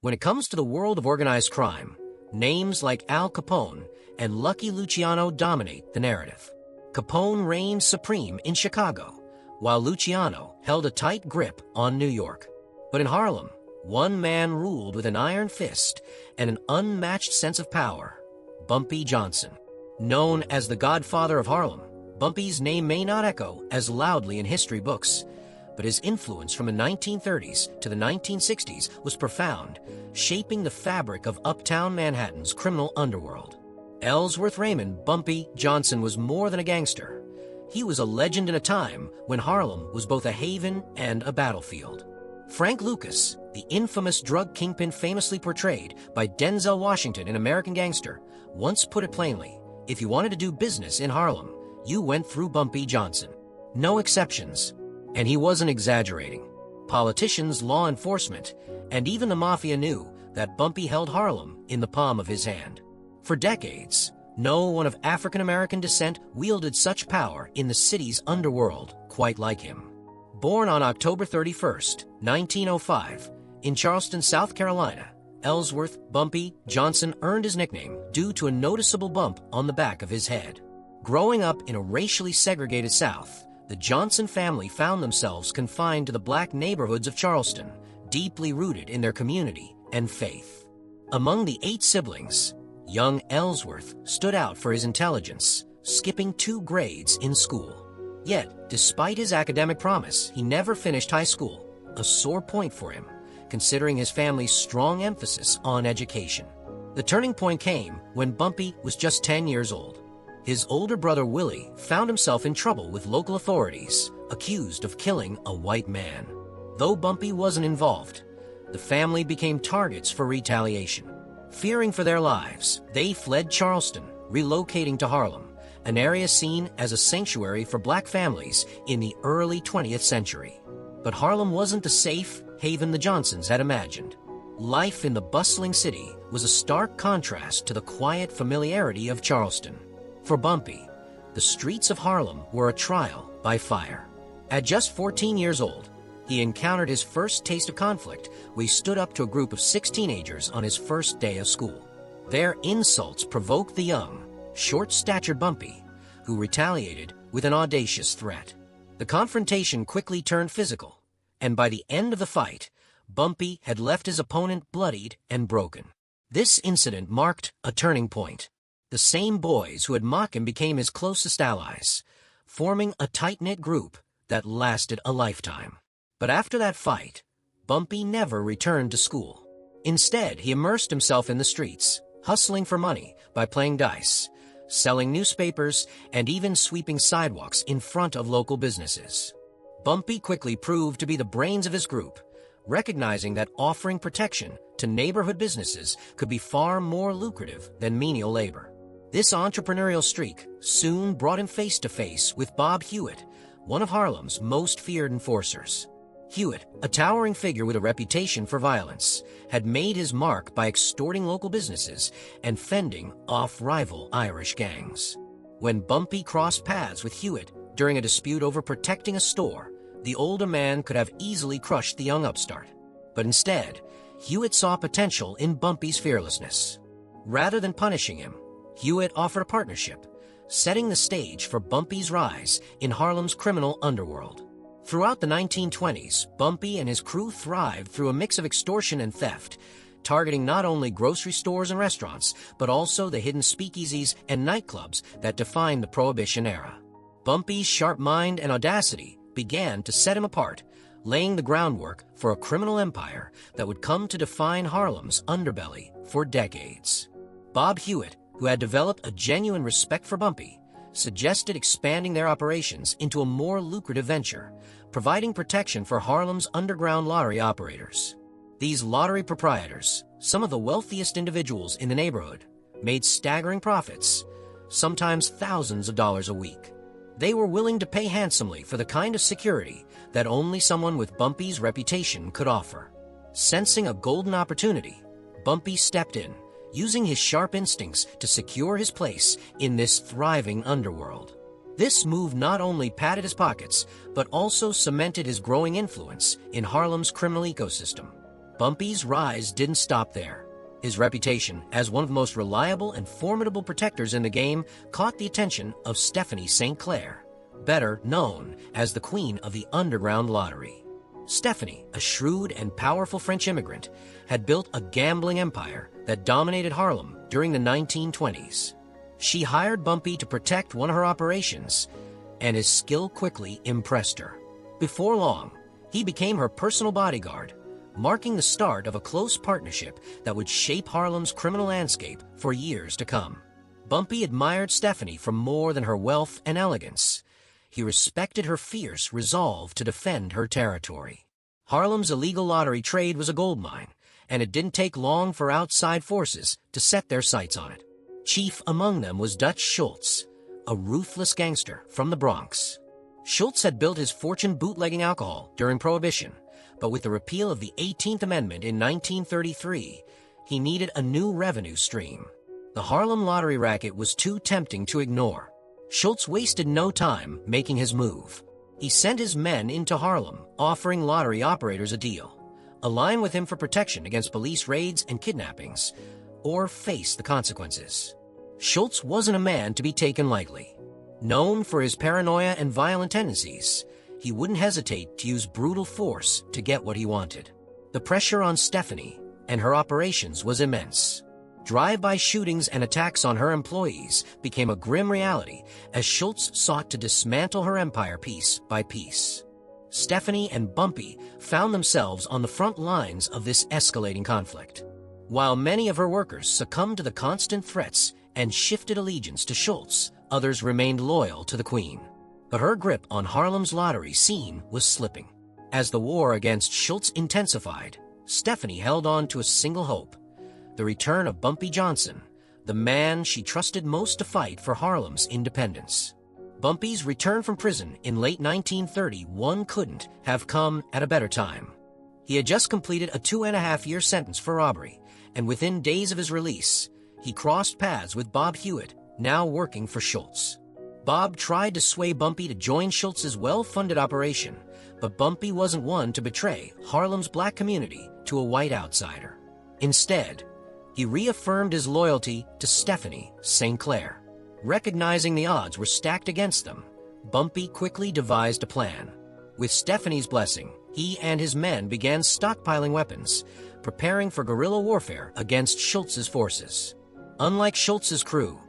When it comes to the world of organized crime, names like Al Capone and Lucky Luciano dominate the narrative. Capone reigned supreme in Chicago, while Luciano held a tight grip on New York. But in Harlem, one man ruled with an iron fist and an unmatched sense of power: Bumpy Johnson. Known as the Godfather of Harlem, Bumpy's name may not echo as loudly in history books, but his influence from the 1930s to the 1960s was profound, shaping the fabric of uptown Manhattan's criminal underworld. Ellsworth Raymond Bumpy Johnson was more than a gangster. He was a legend in a time when Harlem was both a haven and a battlefield. Frank Lucas, the infamous drug kingpin famously portrayed by Denzel Washington in American Gangster, once put it plainly: if you wanted to do business in Harlem, you went through Bumpy Johnson. No exceptions. And he wasn't exaggerating. Politicians, law enforcement, and even the Mafia knew that Bumpy held Harlem in the palm of his hand. For decades, no one of African-American descent wielded such power in the city's underworld quite like him. Born on October 31st, 1905, in Charleston, South Carolina, Ellsworth Bumpy Johnson earned his nickname due to a noticeable bump on the back of his head. Growing up in a racially segregated South, the Johnson family found themselves confined to the black neighborhoods of Charleston, deeply rooted in their community and faith. Among the 8 siblings, young Ellsworth stood out for his intelligence, skipping 2 grades in school. Yet, despite his academic promise, he never finished high school, a sore point for him, considering his family's strong emphasis on education. The turning point came when Bumpy was just 10 years old. His older brother Willie found himself in trouble with local authorities, accused of killing a white man. Though Bumpy wasn't involved, the family became targets for retaliation. Fearing for their lives, they fled Charleston, relocating to Harlem, an area seen as a sanctuary for black families in the early 20th century. But Harlem wasn't the safe haven the Johnsons had imagined. Life in the bustling city was a stark contrast to the quiet familiarity of Charleston. For Bumpy, the streets of Harlem were a trial by fire. At just 14 years old, he encountered his first taste of conflict when he stood up to a group of 6 teenagers on his first day of school. Their insults provoked the young, short-statured Bumpy, who retaliated with an audacious threat. The confrontation quickly turned physical, and by the end of the fight, Bumpy had left his opponent bloodied and broken. This incident marked a turning point. The same boys who had mocked him became his closest allies, forming a tight-knit group that lasted a lifetime. But after that fight, Bumpy never returned to school. Instead, he immersed himself in the streets, hustling for money by playing dice, selling newspapers, and even sweeping sidewalks in front of local businesses. Bumpy quickly proved to be the brains of his group, recognizing that offering protection to neighborhood businesses could be far more lucrative than menial labor. This entrepreneurial streak soon brought him face to face with Bob Hewitt, one of Harlem's most feared enforcers. Hewitt, a towering figure with a reputation for violence, had made his mark by extorting local businesses and fending off rival Irish gangs. When Bumpy crossed paths with Hewitt during a dispute over protecting a store, the older man could have easily crushed the young upstart. But instead, Hewitt saw potential in Bumpy's fearlessness. Rather than punishing him, Hewitt offered a partnership, setting the stage for Bumpy's rise in Harlem's criminal underworld. Throughout the 1920s, Bumpy and his crew thrived through a mix of extortion and theft, targeting not only grocery stores and restaurants, but also the hidden speakeasies and nightclubs that defined the Prohibition era. Bumpy's sharp mind and audacity began to set him apart, laying the groundwork for a criminal empire that would come to define Harlem's underbelly for decades. Bob Hewitt, who had developed a genuine respect for Bumpy, suggested expanding their operations into a more lucrative venture, providing protection for Harlem's underground lottery operators. These lottery proprietors, some of the wealthiest individuals in the neighborhood, made staggering profits, sometimes thousands of dollars a week. They were willing to pay handsomely for the kind of security that only someone with Bumpy's reputation could offer. Sensing a golden opportunity, Bumpy stepped in, using his sharp instincts to secure his place in this thriving underworld. This move not only padded his pockets, but also cemented his growing influence in Harlem's criminal ecosystem. Bumpy's rise didn't stop there. His reputation as one of the most reliable and formidable protectors in the game caught the attention of Stephanie St. Clair, better known as the Queen of the Underground Lottery. Stephanie, a shrewd and powerful French immigrant, had built a gambling empire that dominated Harlem during the 1920s. She hired Bumpy to protect one of her operations, and his skill quickly impressed her. Before long, he became her personal bodyguard, marking the start of a close partnership that would shape Harlem's criminal landscape for years to come. Bumpy admired Stephanie for more than her wealth and elegance. He respected her fierce resolve to defend her territory. Harlem's illegal lottery trade was a goldmine, and it didn't take long for outside forces to set their sights on it. Chief among them was Dutch Schultz, a ruthless gangster from the Bronx. Schultz had built his fortune bootlegging alcohol during Prohibition, but with the repeal of the 18th Amendment in 1933, he needed a new revenue stream. The Harlem lottery racket was too tempting to ignore. Schultz wasted no time making his move. He sent his men into Harlem, offering lottery operators a deal: align with him for protection against police raids and kidnappings, or face the consequences. Schultz wasn't a man to be taken lightly. Known for his paranoia and violent tendencies, he wouldn't hesitate to use brutal force to get what he wanted. The pressure on Stephanie and her operations was immense. Drive-by shootings and attacks on her employees became a grim reality as Schultz sought to dismantle her empire piece by piece. Stephanie and Bumpy found themselves on the front lines of this escalating conflict. While many of her workers succumbed to the constant threats and shifted allegiance to Schultz, others remained loyal to the Queen. But her grip on Harlem's lottery scene was slipping. As the war against Schultz intensified, Stephanie held on to a single hope: the return of Bumpy Johnson, the man she trusted most to fight for Harlem's independence. Bumpy's return from prison in late 1931 couldn't have come at a better time. He had just completed a 2.5-year sentence for robbery, and within days of his release, he crossed paths with Bob Hewitt, now working for Schultz. Bob tried to sway Bumpy to join Schultz's well-funded operation, but Bumpy wasn't one to betray Harlem's black community to a white outsider. Instead, he reaffirmed his loyalty to Stephanie St. Clair. Recognizing the odds were stacked against them, Bumpy quickly devised a plan. With Stephanie's blessing, he and his men began stockpiling weapons, preparing for guerrilla warfare against Schultz's forces. Unlike Schultz's crew,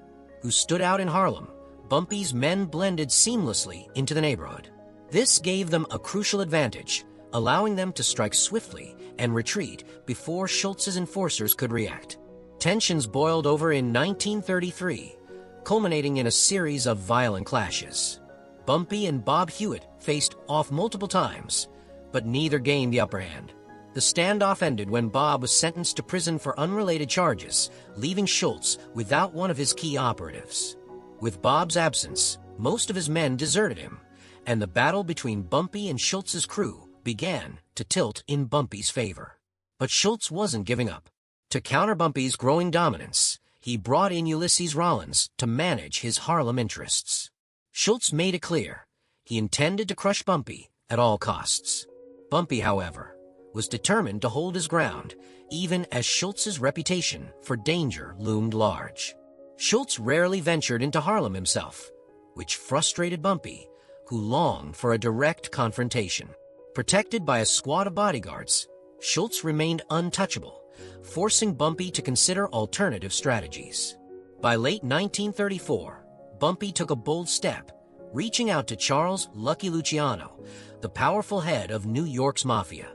who stood out in Harlem, Bumpy's men blended seamlessly into the neighborhood. This gave them a crucial advantage, allowing them to strike swiftly and retreat before Schultz's enforcers could react. Tensions boiled over in 1933, culminating in a series of violent clashes. Bumpy and Bob Hewitt faced off multiple times, but neither gained the upper hand. The standoff ended when Bob was sentenced to prison for unrelated charges, leaving Schultz without one of his key operatives. With Bob's absence, most of his men deserted him, and the battle between Bumpy and Schultz's crew began to tilt in Bumpy's favor. But Schultz wasn't giving up. To counter Bumpy's growing dominance, he brought in Ulysses Rollins to manage his Harlem interests. Schultz made it clear he intended to crush Bumpy at all costs. Bumpy, however, was determined to hold his ground, even as Schultz's reputation for danger loomed large. Schultz rarely ventured into Harlem himself, which frustrated Bumpy, who longed for a direct confrontation. Protected by a squad of bodyguards, Schultz remained untouchable, forcing Bumpy to consider alternative strategies. By late 1934, Bumpy took a bold step, reaching out to Charles "Lucky" Luciano, the powerful head of New York's Mafia.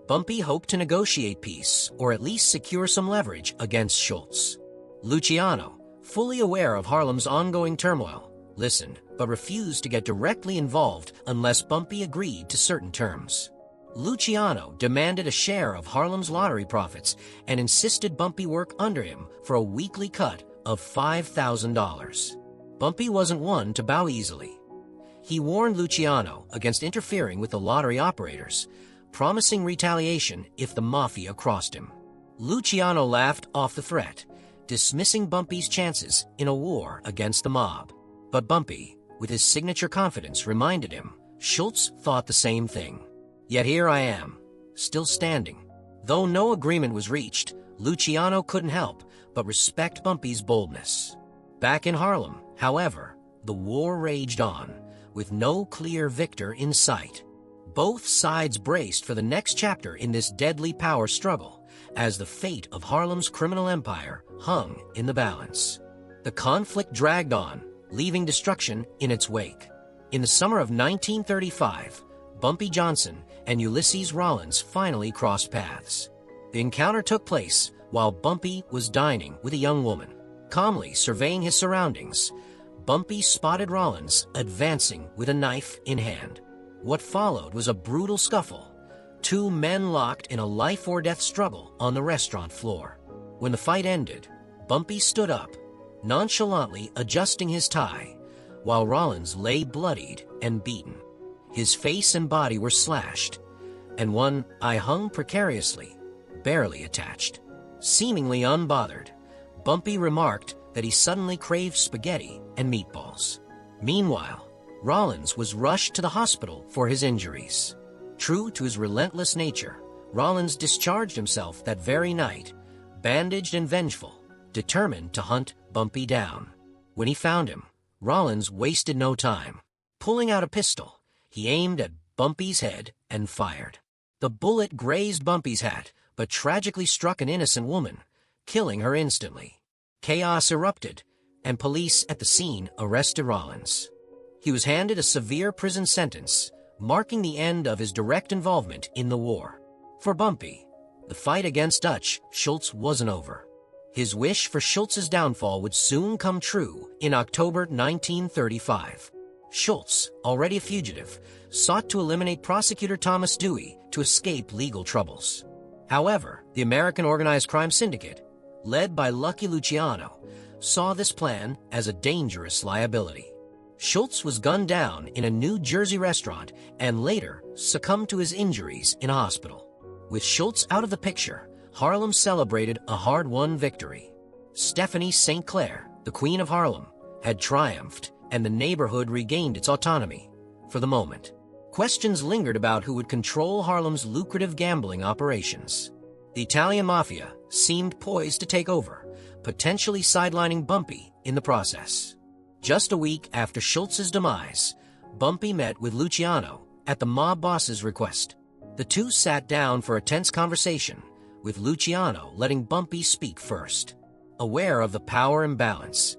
Bumpy hoped to negotiate peace, or at least secure some leverage against Schultz. Luciano, fully aware of Harlem's ongoing turmoil, listened, but refused to get directly involved unless Bumpy agreed to certain terms. Luciano demanded a share of Harlem's lottery profits and insisted Bumpy work under him for a weekly cut of $5,000. Bumpy wasn't one to bow easily. He warned Luciano against interfering with the lottery operators, promising retaliation if the Mafia crossed him. Luciano laughed off the threat, dismissing Bumpy's chances in a war against the mob. But Bumpy, with his signature confidence, reminded him Schultz thought the same thing. Yet here I am, still standing. Though no agreement was reached, Luciano couldn't help but respect Bumpy's boldness. Back in Harlem, however, the war raged on, with no clear victor in sight. Both sides braced for the next chapter in this deadly power struggle, as the fate of Harlem's criminal empire hung in the balance. The conflict dragged on, leaving destruction in its wake. In the summer of 1935, Bumpy Johnson and Ulysses Rollins finally crossed paths. The encounter took place while Bumpy was dining with a young woman. Calmly surveying his surroundings, Bumpy spotted Rollins advancing with a knife in hand. What followed was a brutal scuffle, two men locked in a life-or-death struggle on the restaurant floor. When the fight ended, Bumpy stood up, nonchalantly adjusting his tie, while Rollins lay bloodied and beaten. His face and body were slashed, and one eye hung precariously, barely attached. Seemingly unbothered, Bumpy remarked that he suddenly craved spaghetti and meatballs. Meanwhile, Rollins was rushed to the hospital for his injuries. True to his relentless nature, Rollins discharged himself that very night, bandaged and vengeful, determined to hunt Bumpy down. When he found him, Rollins wasted no time. Pulling out a pistol, he aimed at Bumpy's head and fired. The bullet grazed Bumpy's hat, but tragically struck an innocent woman, killing her instantly. Chaos erupted, and police at the scene arrested Rollins. He was handed a severe prison sentence, marking the end of his direct involvement in the war. For Bumpy, the fight against Dutch Schultz wasn't over. His wish for Schultz's downfall would soon come true in October 1935. Schultz, already a fugitive, sought to eliminate prosecutor Thomas Dewey to escape legal troubles. However, the American Organized Crime Syndicate, led by Lucky Luciano, saw this plan as a dangerous liability. Schultz was gunned down in a New Jersey restaurant and later succumbed to his injuries in a hospital. With Schultz out of the picture, Harlem celebrated a hard-won victory. Stephanie St. Clair, the Queen of Harlem, had triumphed, and the neighborhood regained its autonomy, for the moment. Questions lingered about who would control Harlem's lucrative gambling operations. The Italian Mafia seemed poised to take over, potentially sidelining Bumpy in the process. Just a week after Schultz's demise, Bumpy met with Luciano at the mob boss's request. The two sat down for a tense conversation, with Luciano letting Bumpy speak first. Aware of the power imbalance,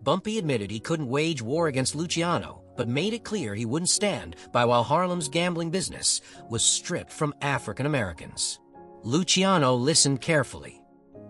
Bumpy admitted he couldn't wage war against Luciano, but made it clear he wouldn't stand by while Harlem's gambling business was stripped from African Americans. Luciano listened carefully.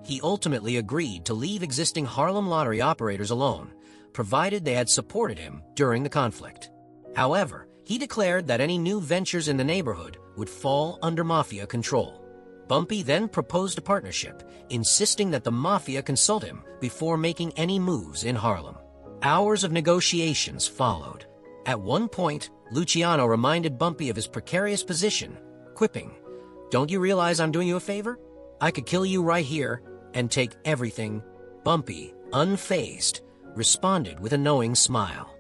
He ultimately agreed to leave existing Harlem lottery operators alone, provided they had supported him during the conflict. However, he declared that any new ventures in the neighborhood would fall under Mafia control. Bumpy then proposed a partnership, insisting that the Mafia consult him before making any moves in Harlem. Hours of negotiations followed. At one point, Luciano reminded Bumpy of his precarious position, quipping, "Don't you realize I'm doing you a favor? I could kill you right here and take everything." Bumpy, unfazed, responded with a knowing smile.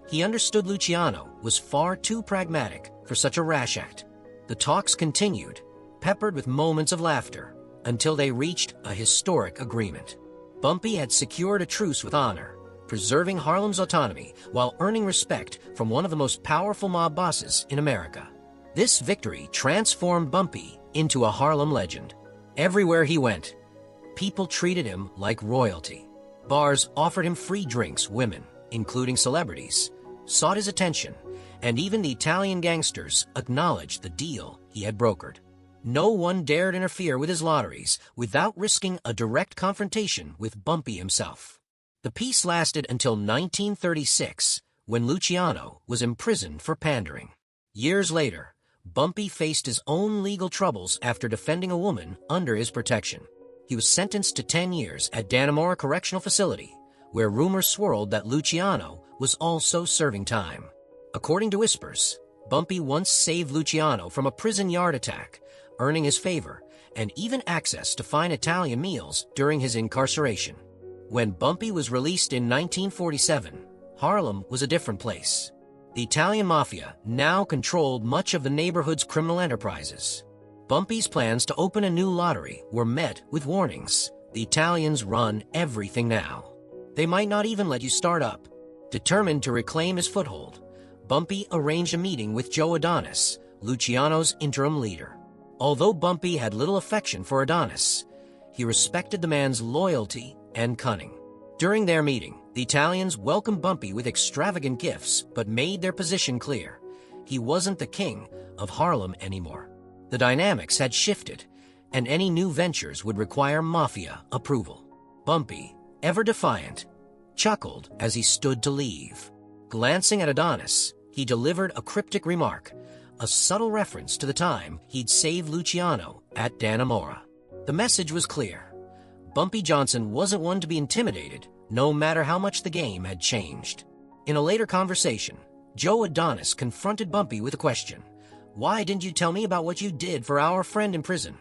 He understood Luciano was far too pragmatic for such a rash act. The talks continued, peppered with moments of laughter, until they reached a historic agreement. Bumpy had secured a truce with honor, preserving Harlem's autonomy while earning respect from one of the most powerful mob bosses in America. This victory transformed Bumpy into a Harlem legend. Everywhere he went, people treated him like royalty. Bars offered him free drinks. Women, including celebrities, sought his attention, and even the Italian gangsters acknowledged the deal he had brokered. No one dared interfere with his lotteries without risking a direct confrontation with Bumpy himself. The peace lasted until 1936, when Luciano was imprisoned for pandering. Years later, Bumpy faced his own legal troubles after defending a woman under his protection. He was sentenced to 10 years at Dannemora Correctional Facility, where rumors swirled that Luciano was also serving time. According to whispers, Bumpy once saved Luciano from a prison yard attack, earning his favor and even access to fine Italian meals during his incarceration. When Bumpy was released in 1947, Harlem was a different place. The Italian Mafia now controlled much of the neighborhood's criminal enterprises. Bumpy's plans to open a new lottery were met with warnings. The Italians run everything now. They might not even let you start up. Determined to reclaim his foothold, Bumpy arranged a meeting with Joe Adonis, Luciano's interim leader. Although Bumpy had little affection for Adonis, he respected the man's loyalty and cunning. During their meeting, the Italians welcomed Bumpy with extravagant gifts but made their position clear. He wasn't the king of Harlem anymore. The dynamics had shifted, and any new ventures would require Mafia approval. Bumpy, ever defiant, chuckled as he stood to leave. Glancing at Adonis, he delivered a cryptic remark, a subtle reference to the time he'd saved Luciano at Dannemora. The message was clear. Bumpy Johnson wasn't one to be intimidated, no matter how much the game had changed. In a later conversation, Joe Adonis confronted Bumpy with a question. "Why didn't you tell me about what you did for our friend in prison?"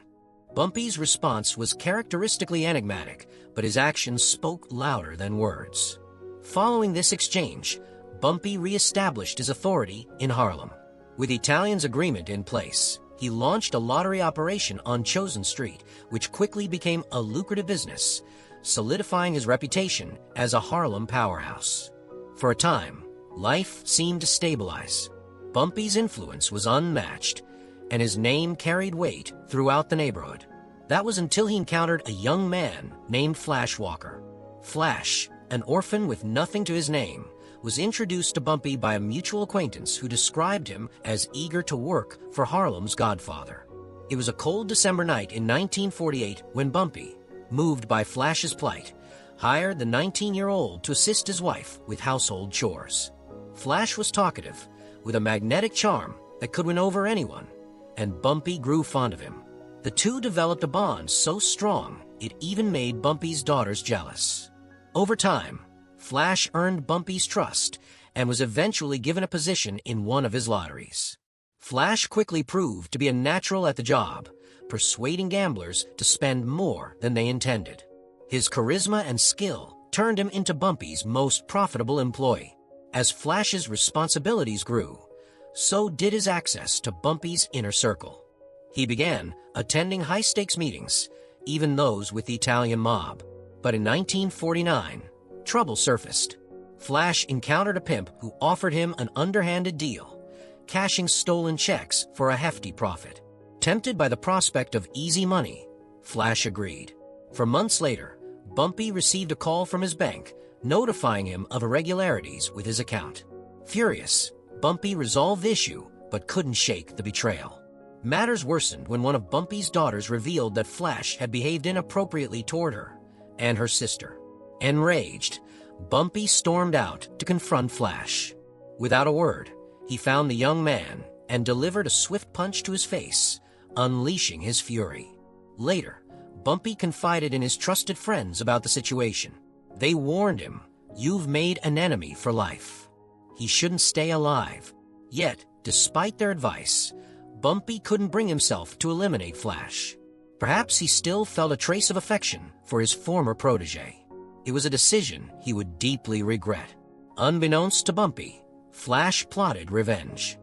Bumpy's response was characteristically enigmatic, but his actions spoke louder than words. Following this exchange, Bumpy re-established his authority in Harlem. With Italians' agreement in place, he launched a lottery operation on Chosen Street, which quickly became a lucrative business, solidifying his reputation as a Harlem powerhouse. For a time, life seemed to stabilize. Bumpy's influence was unmatched, and his name carried weight throughout the neighborhood. That was until he encountered a young man named Flash Walker. Flash, an orphan with nothing to his name, was introduced to Bumpy by a mutual acquaintance who described him as eager to work for Harlem's godfather. It was a cold December night in 1948 when Bumpy, moved by Flash's plight, hired the 19-year-old to assist his wife with household chores. Flash was talkative, with a magnetic charm that could win over anyone, and Bumpy grew fond of him. The two developed a bond so strong it even made Bumpy's daughters jealous. Over time, Flash earned Bumpy's trust and was eventually given a position in one of his lotteries. Flash quickly proved to be a natural at the job, persuading gamblers to spend more than they intended. His charisma and skill turned him into Bumpy's most profitable employee. As Flash's responsibilities grew, so did his access to Bumpy's inner circle. He began attending high-stakes meetings, even those with the Italian mob. But in 1949, trouble surfaced. Flash encountered a pimp who offered him an underhanded deal, cashing stolen checks for a hefty profit. Tempted by the prospect of easy money, Flash agreed. For months later, Bumpy received a call from his bank, notifying him of irregularities with his account. Furious, Bumpy resolved the issue, but couldn't shake the betrayal. Matters worsened when one of Bumpy's daughters revealed that Flash had behaved inappropriately toward her and her sister. Enraged, Bumpy stormed out to confront Flash. Without a word, he found the young man and delivered a swift punch to his face, unleashing his fury. Later, Bumpy confided in his trusted friends about the situation. They warned him, "You've made an enemy for life. He shouldn't stay alive." Yet, despite their advice, Bumpy couldn't bring himself to eliminate Flash. Perhaps he still felt a trace of affection for his former protege. It was a decision he would deeply regret. Unbeknownst to Bumpy, Flash plotted revenge.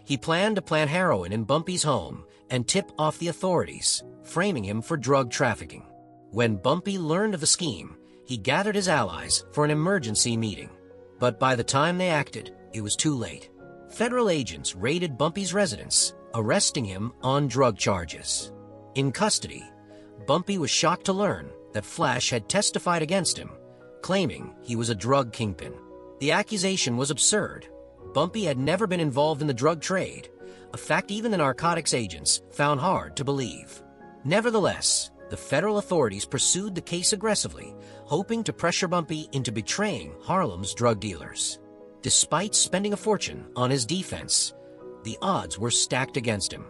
He planned to plant heroin in Bumpy's home and tip off the authorities, framing him for drug trafficking. When Bumpy learned of the scheme, he gathered his allies for an emergency meeting. But by the time they acted, it was too late. Federal agents raided Bumpy's residence, arresting him on drug charges. In custody, Bumpy was shocked to learn that Flash had testified against him, claiming he was a drug kingpin. The accusation was absurd. Bumpy had never been involved in the drug trade, a fact even the narcotics agents found hard to believe. Nevertheless, the federal authorities pursued the case aggressively, hoping to pressure Bumpy into betraying Harlem's drug dealers. Despite spending a fortune on his defense, the odds were stacked against him.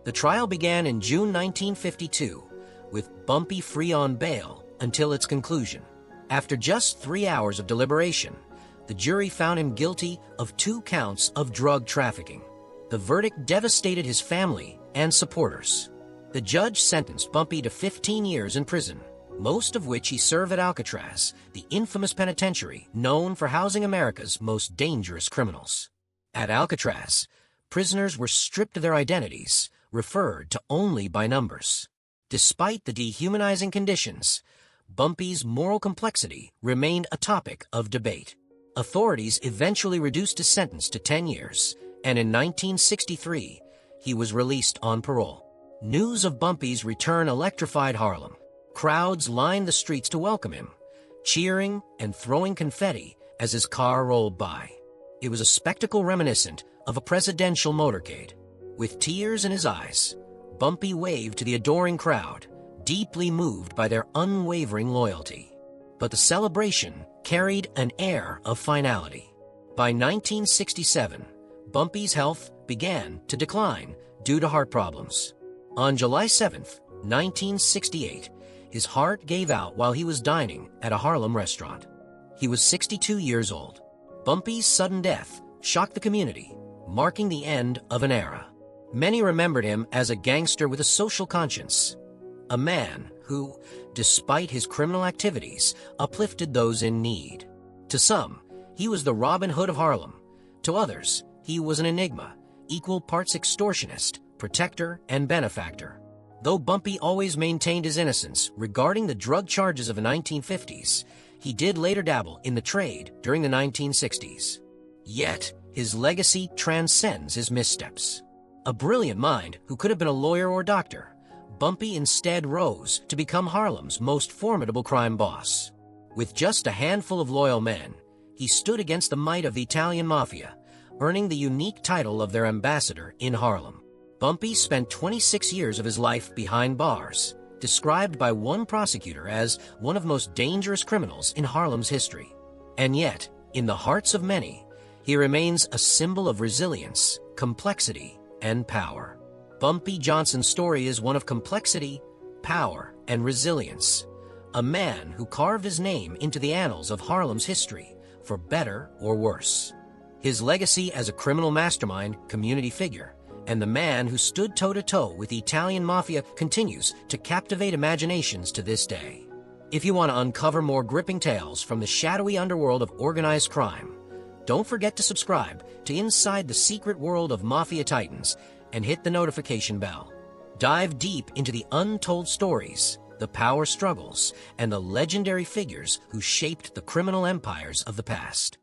The trial began in June 1952, with Bumpy free on bail until its conclusion. After just 3 hours of deliberation, the jury found him guilty of 2 counts of drug trafficking. The verdict devastated his family and supporters. The judge sentenced Bumpy to 15 years in prison, most of which he served at Alcatraz, the infamous penitentiary known for housing America's most dangerous criminals. At Alcatraz, prisoners were stripped of their identities, referred to only by numbers. Despite the dehumanizing conditions, Bumpy's moral complexity remained a topic of debate. Authorities eventually reduced his sentence to 10 years, and in 1963, he was released on parole. News of Bumpy's return electrified Harlem. Crowds lined the streets to welcome him, cheering and throwing confetti as his car rolled by. It was a spectacle reminiscent of a presidential motorcade. With tears in his eyes, Bumpy waved to the adoring crowd, deeply moved by their unwavering loyalty. But the celebration carried an air of finality. By 1967, Bumpy's health began to decline due to heart problems. On July 7, 1968, his heart gave out while he was dining at a Harlem restaurant. He was 62 years old. Bumpy's sudden death shocked the community, marking the end of an era. Many remembered him as a gangster with a social conscience, a man who, despite his criminal activities, uplifted those in need. To some, he was the Robin Hood of Harlem. To others, he was an enigma, equal parts extortionist, protector, and benefactor. Though Bumpy always maintained his innocence regarding the drug charges of the 1950s, he did later dabble in the trade during the 1960s. Yet, his legacy transcends his missteps. A brilliant mind who could have been a lawyer or doctor, Bumpy instead rose to become Harlem's most formidable crime boss. With just a handful of loyal men, he stood against the might of the Italian Mafia, earning the unique title of their ambassador in Harlem. Bumpy spent 26 years of his life behind bars, described by one prosecutor as one of the most dangerous criminals in Harlem's history. And yet, in the hearts of many, he remains a symbol of resilience, complexity, and power. Bumpy Johnson's story is one of complexity, power, and resilience. A man who carved his name into the annals of Harlem's history, for better or worse. His legacy as a criminal mastermind, community figure, and the man who stood toe-to-toe with the Italian Mafia continues to captivate imaginations to this day. If you want to uncover more gripping tales from the shadowy underworld of organized crime, don't forget to subscribe to Inside the Secret World of Mafia Titans and hit the notification bell. Dive deep into the untold stories, the power struggles, and the legendary figures who shaped the criminal empires of the past.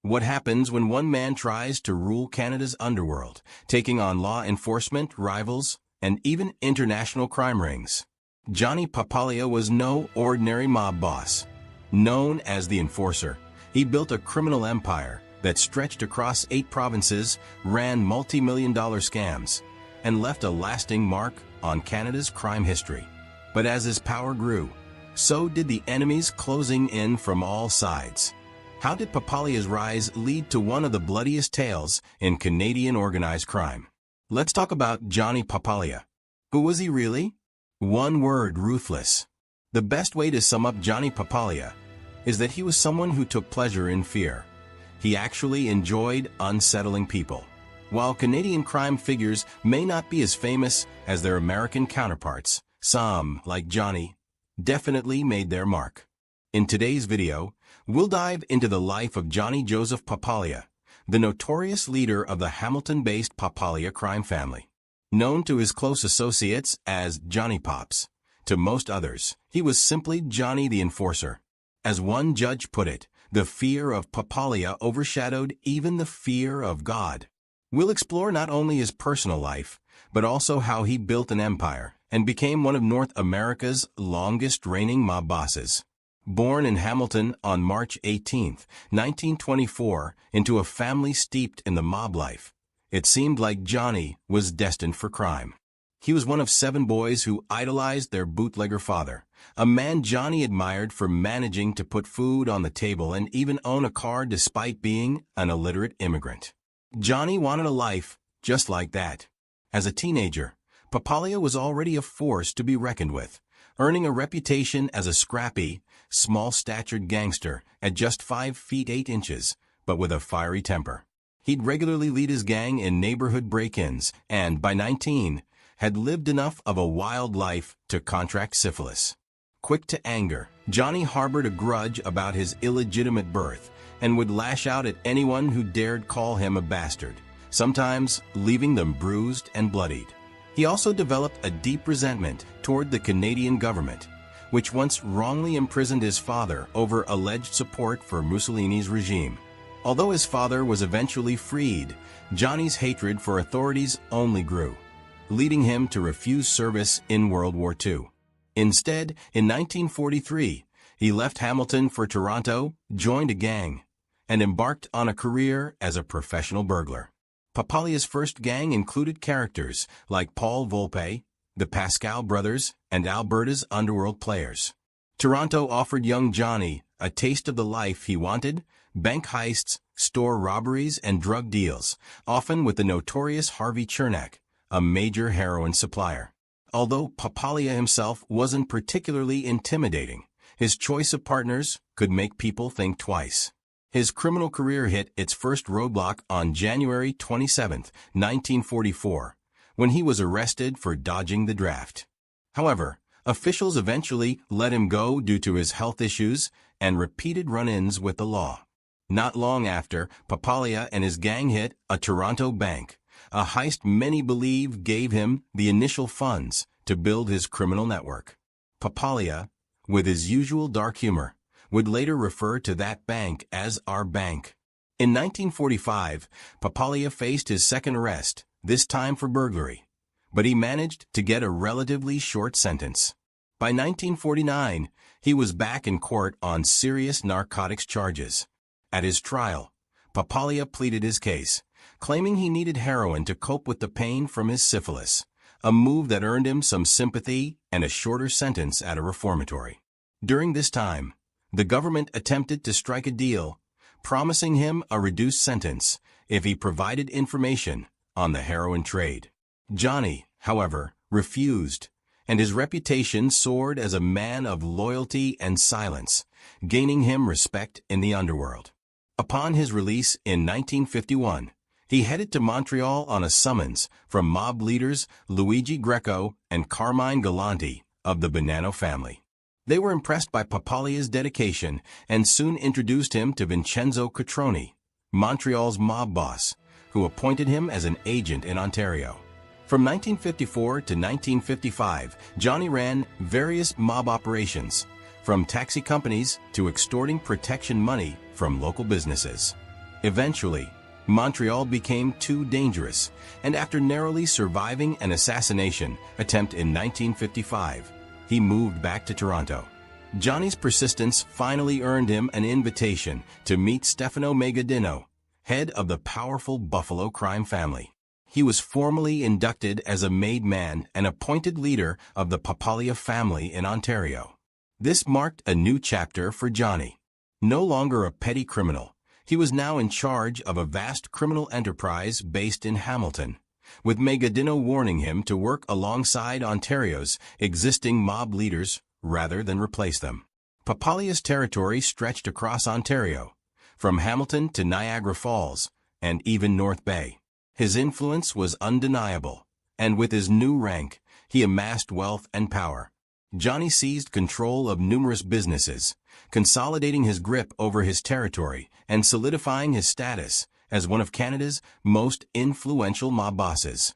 What happens when one man tries to rule Canada's underworld, taking on law enforcement, rivals, and even international crime rings? Johnny Papalia was no ordinary mob boss. Known as the Enforcer, he built a criminal empire that stretched across 8 provinces, ran multi-million-dollar scams, and left a lasting mark on Canada's crime history. But as his power grew, so did the enemies closing in from all sides. How did Papalia's rise lead to one of the bloodiest tales in Canadian organized crime? Let's talk about Johnny Papalia. Who was he really? One word: ruthless. The best way to sum up Johnny Papalia is that he was someone who took pleasure in fear. He actually enjoyed unsettling people. While Canadian crime figures may not be as famous as their American counterparts, some, like Johnny, definitely made their mark. In today's video, we'll dive into the life of Johnny Joseph Papalia, the notorious leader of the Hamilton-based Papalia crime family. Known to his close associates as Johnny Pops, to most others, he was simply Johnny the Enforcer. As one judge put it, the fear of Papalia overshadowed even the fear of God. We'll explore not only his personal life, but also how he built an empire and became one of North America's longest-reigning mob bosses. Born in Hamilton on March 18, 1924, into a family steeped in the mob life, it seemed like Johnny was destined for crime. He was one of 7 boys who idolized their bootlegger father, a man Johnny admired for managing to put food on the table and even own a car despite being an illiterate immigrant. Johnny wanted a life just like that. As a teenager, Papalia was already a force to be reckoned with, earning a reputation as a scrappy, small-statured gangster at just 5 feet 8 inches, but with a fiery temper. He'd regularly lead his gang in neighborhood break-ins and, by 19, had lived enough of a wild life to contract syphilis. Quick to anger, Johnny harbored a grudge about his illegitimate birth and would lash out at anyone who dared call him a bastard, sometimes leaving them bruised and bloodied. He also developed a deep resentment toward the Canadian government, which once wrongly imprisoned his father over alleged support for Mussolini's regime. Although his father was eventually freed, Johnny's hatred for authorities only grew, leading him to refuse service in World War II. Instead, in 1943, he left Hamilton for Toronto, joined a gang, and embarked on a career as a professional burglar. Papaglia's first gang included characters like Paul Volpe, the Pascal brothers, and Alberta's Underworld players. Toronto offered young Johnny a taste of the life he wanted: bank heists, store robberies, and drug deals, often with the notorious Harvey Chernak, a major heroin supplier. Although Papaglia himself wasn't particularly intimidating, his choice of partners could make people think twice. His criminal career hit its first roadblock on January 27, 1944, when he was arrested for dodging the draft. However, officials eventually let him go due to his health issues and repeated run-ins with the law. Not long after, Papaglia and his gang hit a Toronto bank, a heist many believe gave him the initial funds to build his criminal network. Papaglia, with his usual dark humor, would later refer to that bank as our bank. In 1945, Papaglia faced his second arrest, this time for burglary, but he managed to get a relatively short sentence. By 1949, he was back in court on serious narcotics charges. At his trial, Papaglia pleaded his case, claiming he needed heroin to cope with the pain from his syphilis, a move that earned him some sympathy and a shorter sentence at a reformatory. During this time, the government attempted to strike a deal, promising him a reduced sentence if he provided information on the heroin trade. Johnny, however, refused, and his reputation soared as a man of loyalty and silence, gaining him respect in the underworld. Upon his release in 1951, he headed to Montreal on a summons from mob leaders Luigi Greco and Carmine Galante of the Bonanno family. They were impressed by Papaglia's dedication and soon introduced him to Vincenzo Cotroni, Montreal's mob boss, who appointed him as an agent in Ontario. From 1954 to 1955, Johnny ran various mob operations, from taxi companies to extorting protection money from local businesses. Eventually, Montreal became too dangerous, and after narrowly surviving an assassination attempt in 1955, he moved back to Toronto. Johnny's persistence finally earned him an invitation to meet Stefano Megadino, head of the powerful Buffalo crime family. He was formally inducted as a made man and appointed leader of the Papaglia family in Ontario. This marked a new chapter for Johnny. No longer a petty criminal, he was now in charge of a vast criminal enterprise based in Hamilton, with Megadino warning him to work alongside Ontario's existing mob leaders rather than replace them. Papaglia's territory stretched across Ontario, from Hamilton to Niagara Falls, and even North Bay. His influence was undeniable, and with his new rank, he amassed wealth and power. Johnny seized control of numerous businesses, consolidating his grip over his territory and solidifying his status as one of Canada's most influential mob bosses.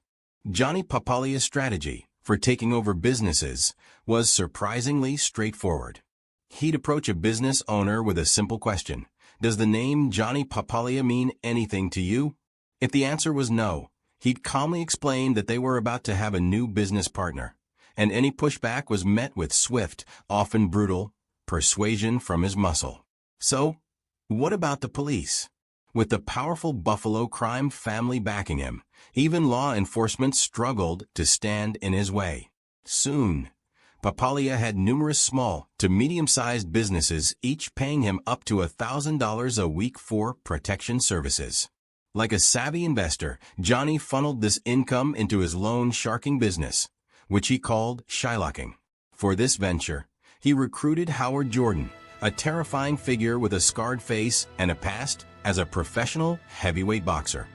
Johnny Papaglia's strategy for taking over businesses was surprisingly straightforward. He'd approach a business owner with a simple question: "Does the name Johnny Papaglia mean anything to you?" If the answer was no, he'd calmly explain that they were about to have a new business partner, and any pushback was met with swift, often brutal, persuasion from his muscle. So, what about the police? With the powerful Buffalo crime family backing him, even law enforcement struggled to stand in his way. Soon, Papaglia had numerous small to medium-sized businesses, each paying him up to $1,000 a week for protection services. Like a savvy investor, Johnny funneled this income into his loan sharking business, which he called Shylocking. For this venture, he recruited Howard Jordan, a terrifying figure with a scarred face and a past as a professional heavyweight boxer.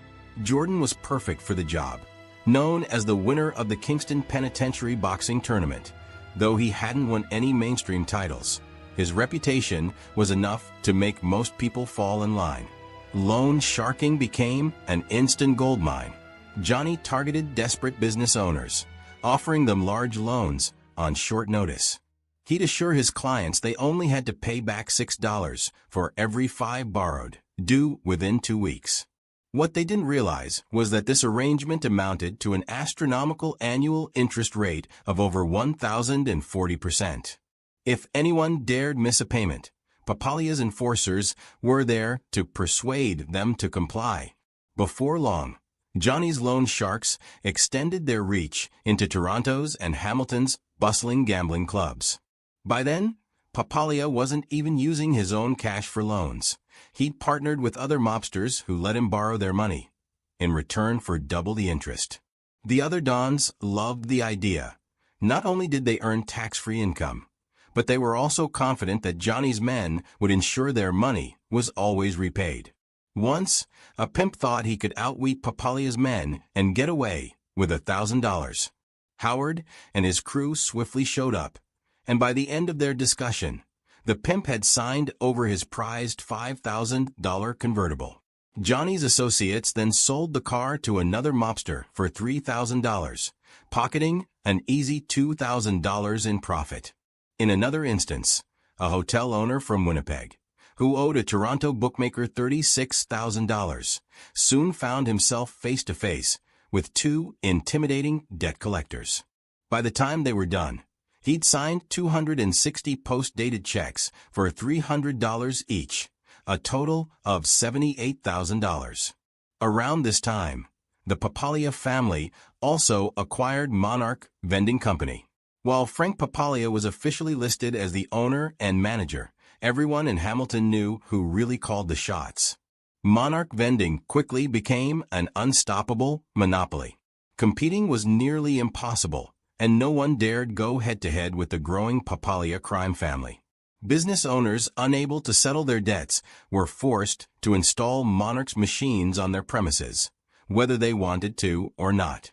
Jordan was perfect for the job. Known as the winner of the Kingston Penitentiary boxing tournament, though he hadn't won any mainstream titles, his reputation was enough to make most people fall in line. Loan sharking became an instant goldmine. Johnny targeted desperate business owners, offering them large loans on short notice. He'd assure his clients they only had to pay back $6 for every 5 borrowed, due within 2 weeks. What they didn't realize was that this arrangement amounted to an astronomical annual interest rate of over 1,040%. If anyone dared miss a payment, Papaglia's enforcers were there to persuade them to comply. Before long, Johnny's loan sharks extended their reach into Toronto's and Hamilton's bustling gambling clubs. By then, Papaglia wasn't even using his own cash for loans. He'd partnered with other mobsters who let him borrow their money, in return for double the interest. The other dons loved the idea. Not only did they earn tax-free income, but they were also confident that Johnny's men would ensure their money was always repaid. Once, a pimp thought he could outwit Papaglia's men and get away with $1,000. Howard and his crew swiftly showed up, and by the end of their discussion, the pimp had signed over his prized $5,000 convertible. Johnny's associates then sold the car to another mobster for $3,000, pocketing an easy $2,000 in profit. In another instance, a hotel owner from Winnipeg, who owed a Toronto bookmaker $36,000, soon found himself face-to-face with 2 intimidating debt collectors. By the time they were done, he'd signed 260 post-dated checks for $300 each, a total of $78,000. Around this time, the Papaglia family also acquired Monarch Vending Company. While Frank Papaglia was officially listed as the owner and manager, everyone in Hamilton knew who really called the shots. Monarch Vending quickly became an unstoppable monopoly. Competing was nearly impossible, and no one dared go head-to-head with the growing Papaglia crime family. Business owners unable to settle their debts were forced to install Monarch's machines on their premises, whether they wanted to or not.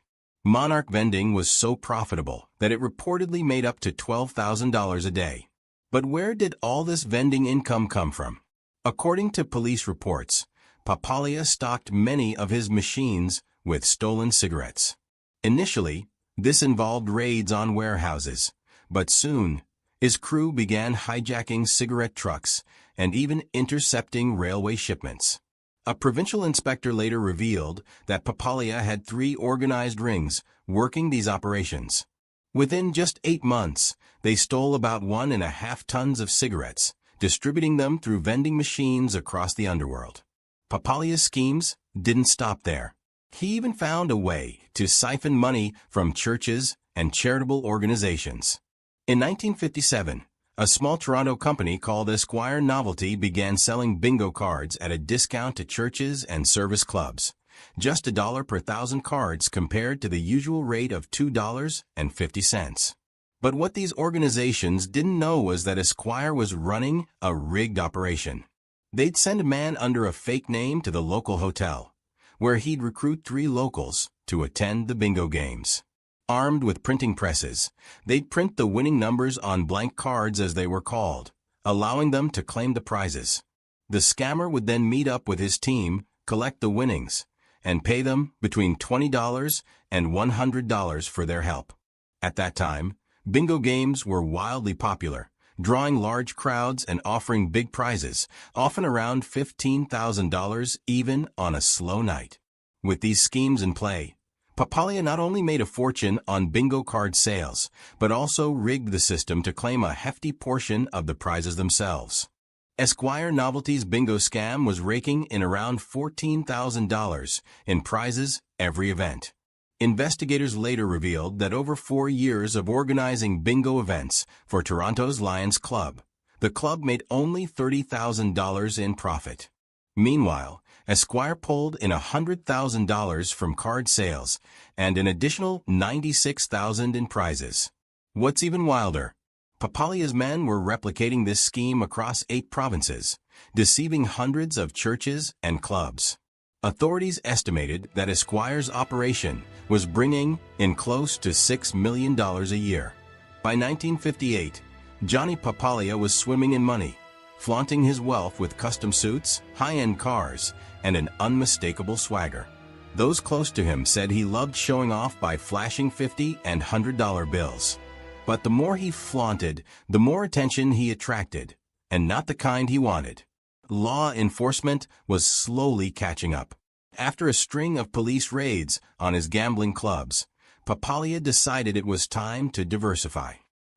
Monarch Vending was so profitable that it reportedly made up to $12,000 a day. But where did all this vending income come from? According to police reports, Papaglia stocked many of his machines with stolen cigarettes. Initially, this involved raids on warehouses, but soon, his crew began hijacking cigarette trucks and even intercepting railway shipments. A provincial inspector later revealed that Papaglia had 3 organized rings working these operations. Within just 8 months, they stole about 1.5 tons of cigarettes, distributing them through vending machines across the underworld. Papaglia's schemes didn't stop there. He even found a way to siphon money from churches and charitable organizations. In 1957, a small Toronto company called Esquire Novelty began selling bingo cards at a discount to churches and service clubs, just $1 per 1,000 cards compared to the usual rate of $2.50. But what these organizations didn't know was that Esquire was running a rigged operation. They'd send a man under a fake name to the local hotel, where he'd recruit 3 locals to attend the bingo games. Armed with printing presses, they'd print the winning numbers on blank cards as they were called, allowing them to claim the prizes. The scammer would then meet up with his team, collect the winnings, and pay them between $20 and $100 for their help. At that time, bingo games were wildly popular, drawing large crowds and offering big prizes, often around $15,000 even on a slow night. With these schemes in play, Papaglia not only made a fortune on bingo card sales, but also rigged the system to claim a hefty portion of the prizes themselves. Esquire Novelty's bingo scam was raking in around $14,000 in prizes every event. Investigators later revealed that over 4 years of organizing bingo events for Toronto's Lions Club, the club made only $30,000 in profit. Meanwhile, Esquire pulled in $100,000 from card sales and an additional $96,000 in prizes. What's even wilder, Papaglia's men were replicating this scheme across 8 provinces, deceiving hundreds of churches and clubs. Authorities estimated that Esquire's operation was bringing in close to $6 million a year. By 1958, Johnny Papaglia was swimming in money, flaunting his wealth with custom suits, high-end cars, and an unmistakable swagger. Those close to him said he loved showing off by flashing $50 and $100 bills. But the more he flaunted, the more attention he attracted, and not the kind he wanted. Law enforcement was slowly catching up. After a string of police raids on his gambling clubs, Papalia decided it was time to diversify.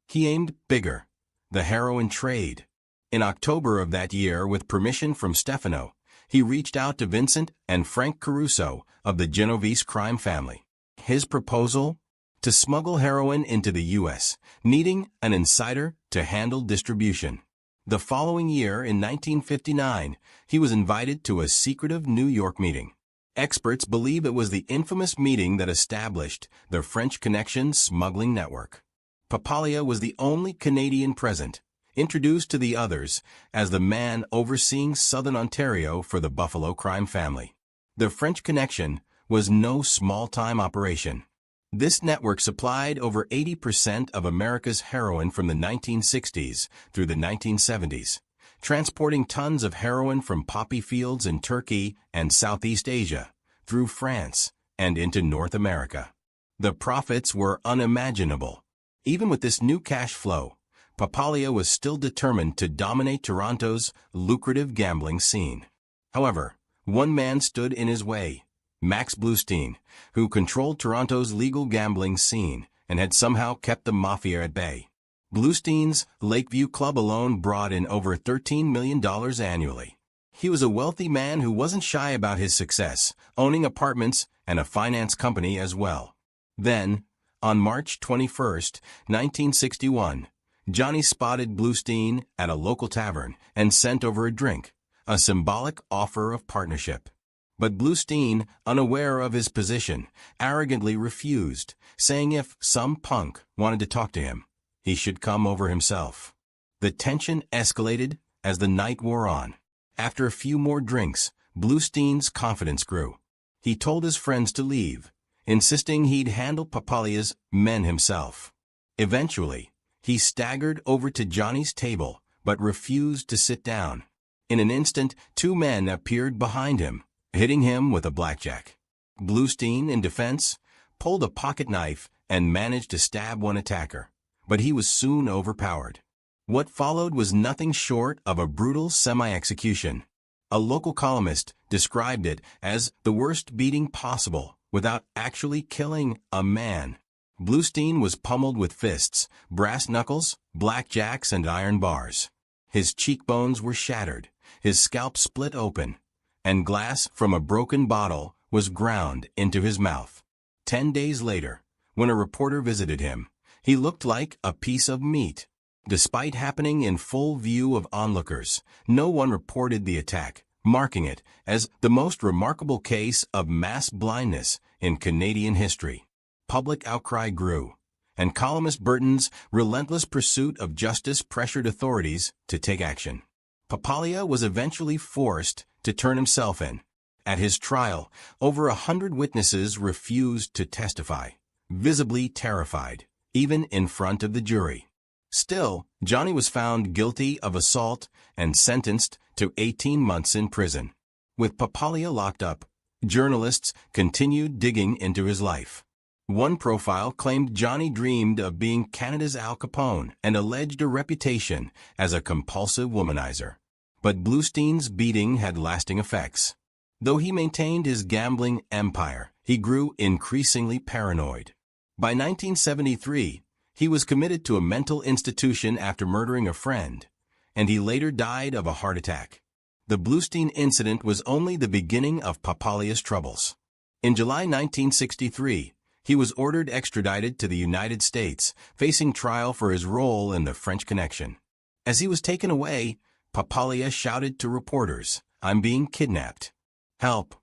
He aimed bigger: the heroin trade. In October of that year, with permission from Stefano, he reached out to Vincent and Frank Caruso of the Genovese crime family. His proposal? To smuggle heroin into the U.S., needing an insider to handle distribution. The following year, in 1959, he was invited to a secretive New York meeting. Experts believe it was the infamous meeting that established the French Connection smuggling network. Papalia was the only Canadian present, introduced to the others as the man overseeing Southern Ontario for the Buffalo crime family. The French Connection was no small-time operation. This network supplied over 80% of America's heroin from the 1960s through the 1970s, transporting tons of heroin from poppy fields in Turkey and Southeast Asia, through France, and into North America. The profits were unimaginable. Even with this new cash flow, Papalia was still determined to dominate Toronto's lucrative gambling scene. However, one man stood in his way: Max Bluestein, who controlled Toronto's legal gambling scene and had somehow kept the Mafia at bay. Bluestein's Lakeview Club alone brought in over $13 million annually. He was a wealthy man who wasn't shy about his success, owning apartments and a finance company as well. Then, on March 21, 1961, Johnny spotted Bluestein at a local tavern and sent over a drink, a symbolic offer of partnership. But Bluestein, unaware of his position, arrogantly refused, saying if some punk wanted to talk to him, he should come over himself. The tension escalated as the night wore on. After a few more drinks, Bluestein's confidence grew. He told his friends to leave, insisting he'd handle Papalia's men himself. Eventually, he staggered over to Johnny's table, but refused to sit down. In an instant, two men appeared behind him, hitting him with a blackjack. Bluestein, in defense, pulled a pocket knife and managed to stab one attacker, but he was soon overpowered. What followed was nothing short of a brutal semi-execution. A local columnist described it as the worst beating possible without actually killing a man. Bluestein was pummeled with fists, brass knuckles, blackjacks, and iron bars. His cheekbones were shattered, his scalp split open, and glass from a broken bottle was ground into his mouth. 10 days later, when a reporter visited him, he looked like a piece of meat. Despite happening in full view of onlookers, no one reported the attack, marking it as the most remarkable case of mass blindness in Canadian history. Public outcry grew, and columnist Burton's relentless pursuit of justice pressured authorities to take action. Papalia was eventually forced to turn himself in. At his trial, over 100 witnesses refused to testify, visibly terrified, even in front of the jury. Still, Johnny was found guilty of assault and sentenced to 18 months in prison. With Papalia locked up, journalists continued digging into his life. One profile claimed Johnny dreamed of being Canada's Al Capone and alleged a reputation as a compulsive womanizer. But Bluestein's beating had lasting effects. Though he maintained his gambling empire, he grew increasingly paranoid. By 1973, he was committed to a mental institution after murdering a friend, and he later died of a heart attack. The Bluestein incident was only the beginning of Papalia's troubles. In July 1963, he was ordered extradited to the United States, facing trial for his role in the French Connection. As he was taken away, Papalia shouted to reporters, "I'm being kidnapped. Help."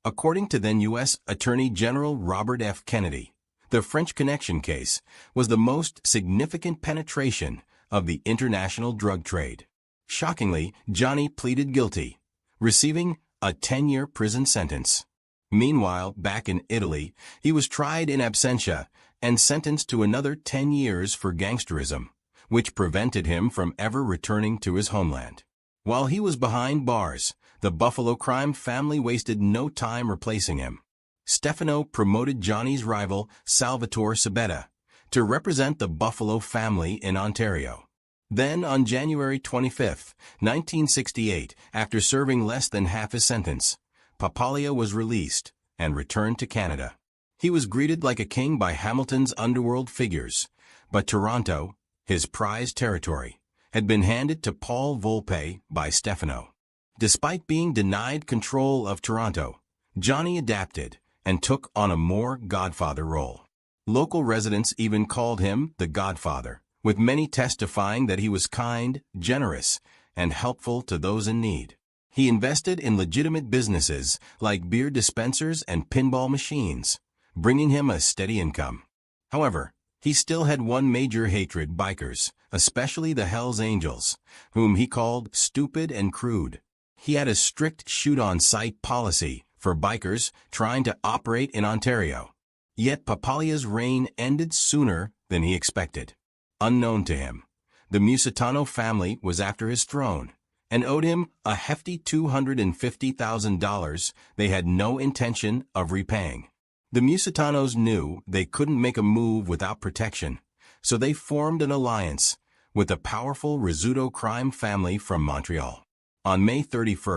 According to then U.S. Attorney General Robert F. Kennedy, the French Connection case was the most significant penetration of the international drug trade. Shockingly, Johnny pleaded guilty, receiving a 10-year prison sentence. Meanwhile, back in Italy, he was tried in absentia and sentenced to another 10 years for gangsterism, which prevented him from ever returning to his homeland. While he was behind bars, the Buffalo crime family wasted no time replacing him. Stefano promoted Johnny's rival, Salvatore Sabetta, to represent the Buffalo family in Ontario. Then, on January 25, 1968, after serving less than half his sentence, Papalia was released and returned to Canada. He was greeted like a king by Hamilton's underworld figures, but Toronto, his prized territory, had been handed to Paul Volpe by Stefano. Despite being denied control of Toronto, Johnny adapted and took on a more Godfather role. Local residents even called him the Godfather, with many testifying that he was kind, generous, and helpful to those in need. He invested in legitimate businesses like beer dispensers and pinball machines, bringing him a steady income. However, he still had one major hatred: bikers, especially the Hells Angels, whom he called stupid and crude. He had a strict shoot-on-sight policy for bikers trying to operate in Ontario. Yet Papalia's reign ended sooner than he expected. Unknown to him, the Musitano family was after his throne and owed him a hefty $250,000 they had no intention of repaying. The Musitanos knew they couldn't make a move without protection, so they formed an alliance with the powerful Rizzuto crime family from Montreal. On May 31,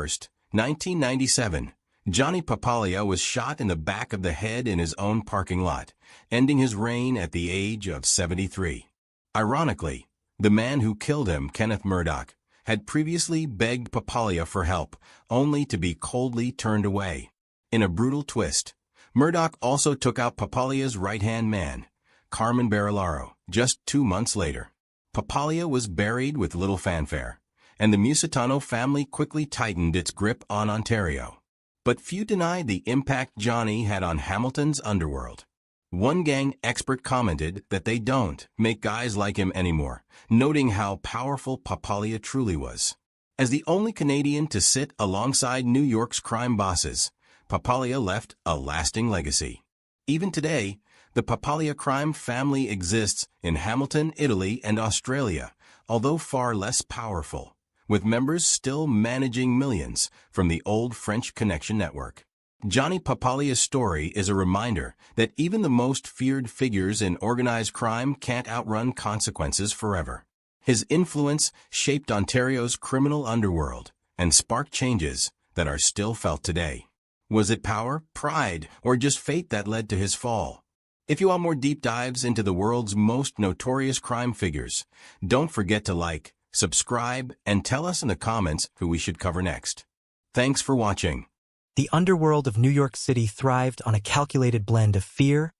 1997, Johnny Papalia was shot in the back of the head in his own parking lot, ending his reign at the age of 73. Ironically, the man who killed him, Kenneth Murdoch, had previously begged Papalia for help, only to be coldly turned away. In a brutal twist, Murdoch also took out Papalia's right-hand man, Carmen Barilaro, just 2 months later. Papalia was buried with little fanfare, and the Musitano family quickly tightened its grip on Ontario. But few denied the impact Johnny had on Hamilton's underworld. One gang expert commented that they don't make guys like him anymore, noting how powerful Papalia truly was. As the only Canadian to sit alongside New York's crime bosses, Papalia left a lasting legacy. Even today, the Papalia crime family exists in Hamilton, Italy, and Australia, although far less powerful, with members still managing millions from the old French Connection network. Johnny Papalia's story is a reminder that even the most feared figures in organized crime can't outrun consequences forever. His influence shaped Ontario's criminal underworld and sparked changes that are still felt today. Was it power, pride, or just fate that led to his fall? If you want more deep dives into the world's most notorious crime figures, don't forget to like, subscribe, and tell us in the comments who we should cover next. Thanks for watching. The underworld of New York City thrived on a calculated blend of fear,